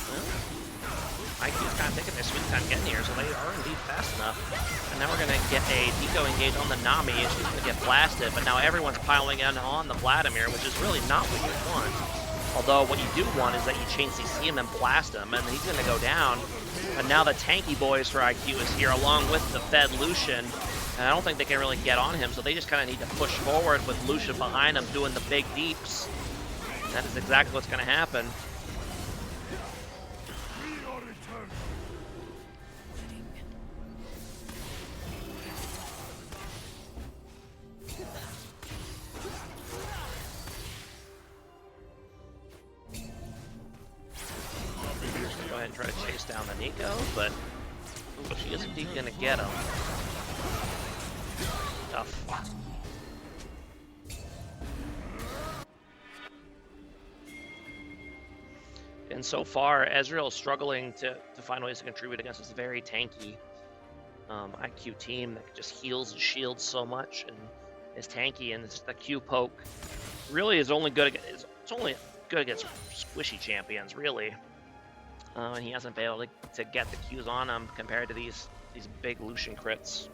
Well, IQ's kind of taking their sweet time getting here, so they are indeed fast enough. And now we're gonna get a Nico engage on the Nami, and she's gonna get blasted. But now everyone's piling in on the Vladimir, which is really not what you want. Although what you do want is that you chain CC him and blast him, and he's gonna go down. But now the tanky boys for IQ is here, along with the fed Lucian. And I don't think they can really get on him, so they just kind of need to push forward with Lucian behind him doing the big deeps. And that is exactly what's going to happen. Go ahead and try to chase down the Nico, but ooh, she is indeed going to get him. Tough. And so far, Ezreal is struggling to find ways to contribute against this very tanky IQ team that just heals and shields so much and is tanky, and it's just the Q poke really is only good against, it's only good against squishy champions, really. And he hasn't been able to get the Qs on him compared to these big Lucian crits.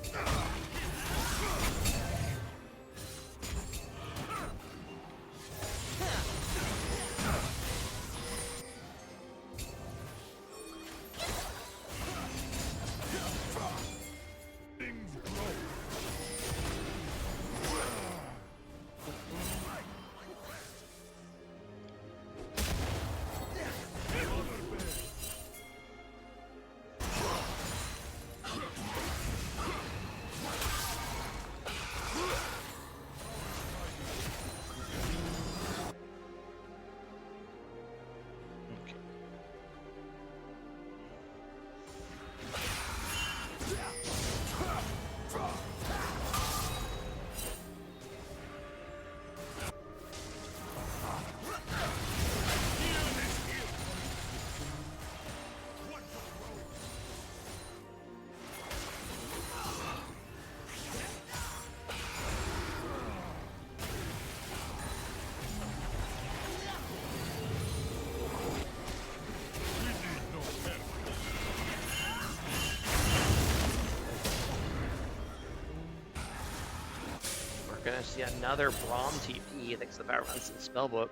gonna see another Braum TP thanks to the Power Runs and Spellbook.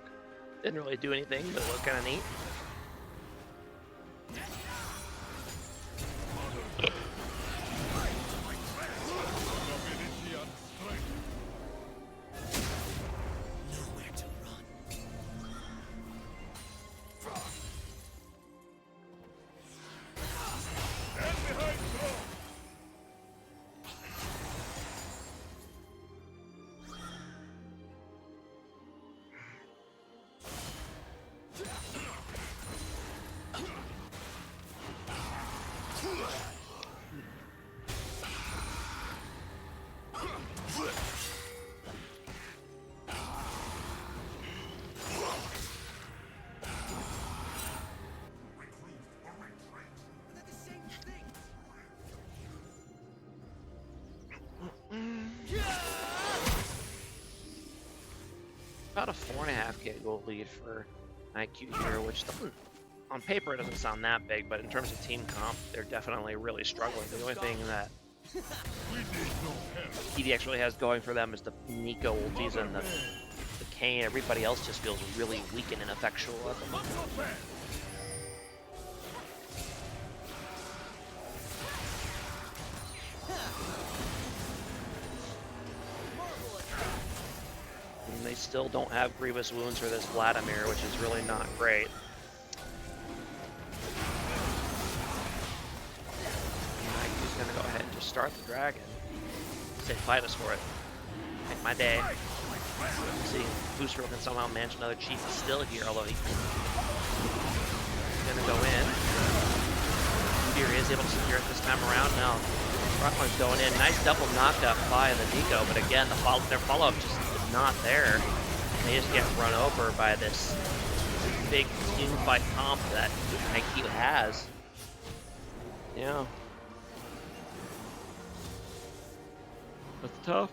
Didn't really do anything, but it looked kind of neat. About a 4.5k goal lead for IQ here, which doesn't, on paper it doesn't sound that big, but in terms of team comp, they're definitely really struggling. The only thing that PDX really has going for them is the Nico ultis and the Kane. Everybody else just feels really weak and ineffectual at the moment. They still don't have grievous wounds for this Vladimir, which is really not great. He's gonna go ahead and just start the dragon. Save Titus for it. Make my day. See, Booster can somehow manage another Chief still here, although he's gonna go in. Fury is able to secure it this time around. Now, Rockman's going in. Nice double knockup by the Nico, but again, their follow-up just not there. They just get run over by this big team fight comp that IQ has. Yeah. That's tough.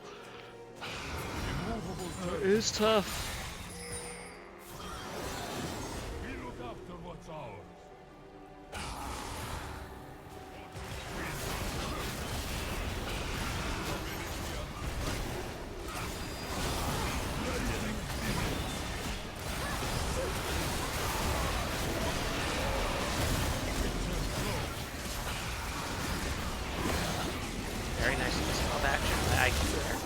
It is tough. We look after what's ours. Very nice stop action by IQ there.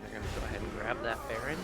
They're going to go ahead and grab that Baron.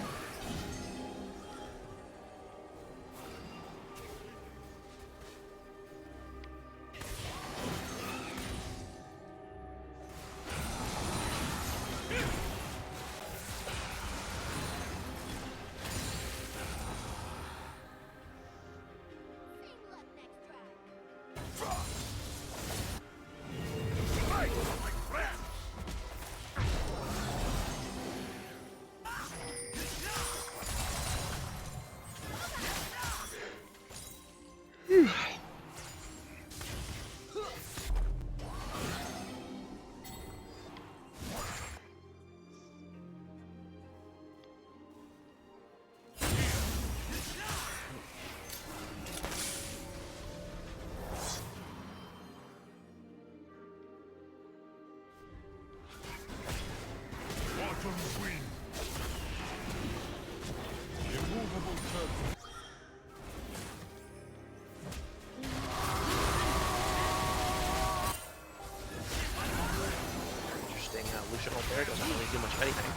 Interesting, Lucian ult there doesn't really do much of anything.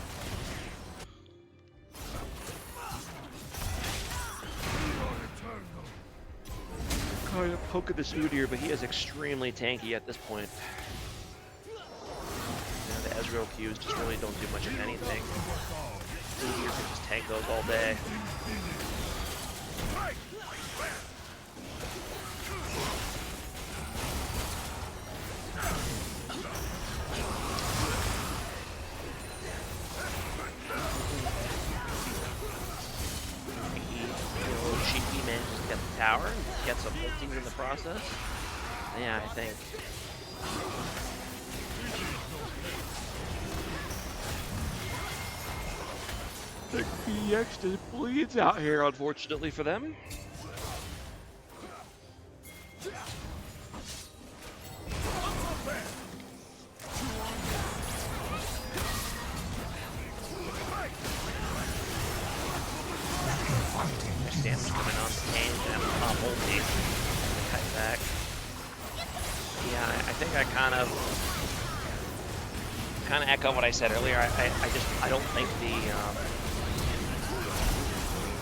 Kind of poking this Udyr, but he is extremely tanky at this point. The Ezreal Qs just really don't do much of anything. Udyr can just tank those all day. Cheeky manages to get the tower and get some ultings in the process. Yeah, I think. The PDX just bleeds out here, unfortunately for them. think I kind of echo what I said earlier. I don't think the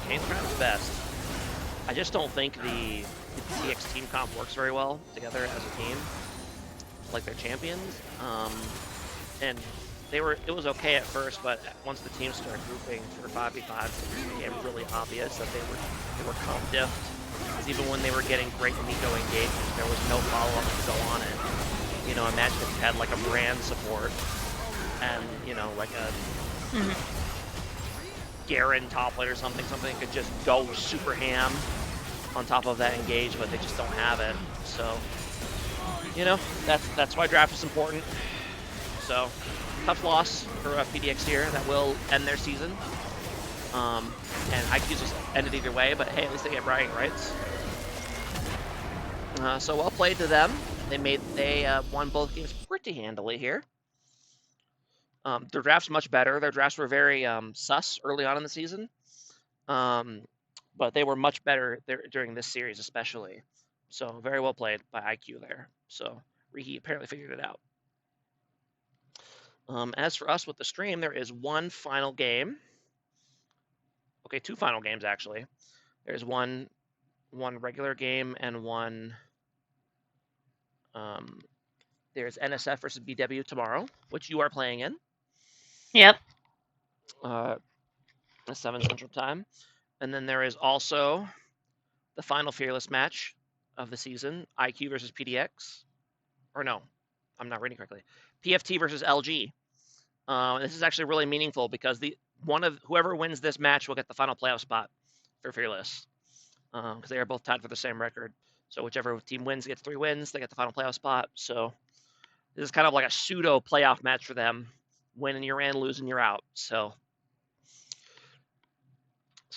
Kane's trying his best. I just don't think the PDX team comp works very well together as a team, like their champions. And it was okay at first, but once the teams started grouping for 5v5, it became really obvious that they were comp diffed. Because even when they were getting great Nico engagements, there was no follow-up to go on it. You know, imagine if you had like a brand support and, you know, like a Garen top lane or something could just go super ham on top of that engage, but they just don't have it. So, you know, that's why draft is important. So, tough loss for PDX here. That will end their season. And IQ's just ended either way, but hey, at least they get bragging rights. So well played to them. They won both games pretty handily here. Their draft's much better. Their drafts were very sus early on in the season, but they were much better during this series, especially. So very well played by IQ there. So Rihi apparently figured it out. As for us with the stream, there is one final game. Okay, two final games actually. There's one regular game and one. There's NSF versus BW tomorrow, which you are playing in. Yep. 7 Central Time. And then there is also the final Fearless match of the season, IQ versus PDX. Or no, I'm not reading correctly. PFT versus LG. This is actually really meaningful because whoever wins this match will get the final playoff spot for Fearless. Because they are both tied for the same record. So whichever team wins gets 3 wins, they get the final playoff spot. So this is kind of like a pseudo playoff match for them. Winning you're in, losing you're out. So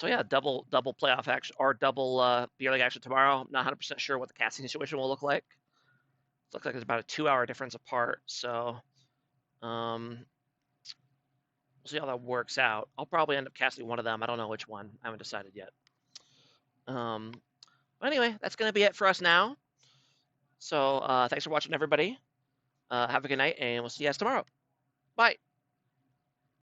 yeah, double playoff action or double beer league action tomorrow. I'm not 100% sure what the casting situation will look like. It looks like it's about a 2-hour difference apart. So we'll see how that works out. I'll probably end up casting one of them. I don't know which one. I haven't decided yet. But anyway, that's going to be it for us now. So thanks for watching, everybody. Have a good night, and we'll see you guys tomorrow. Bye.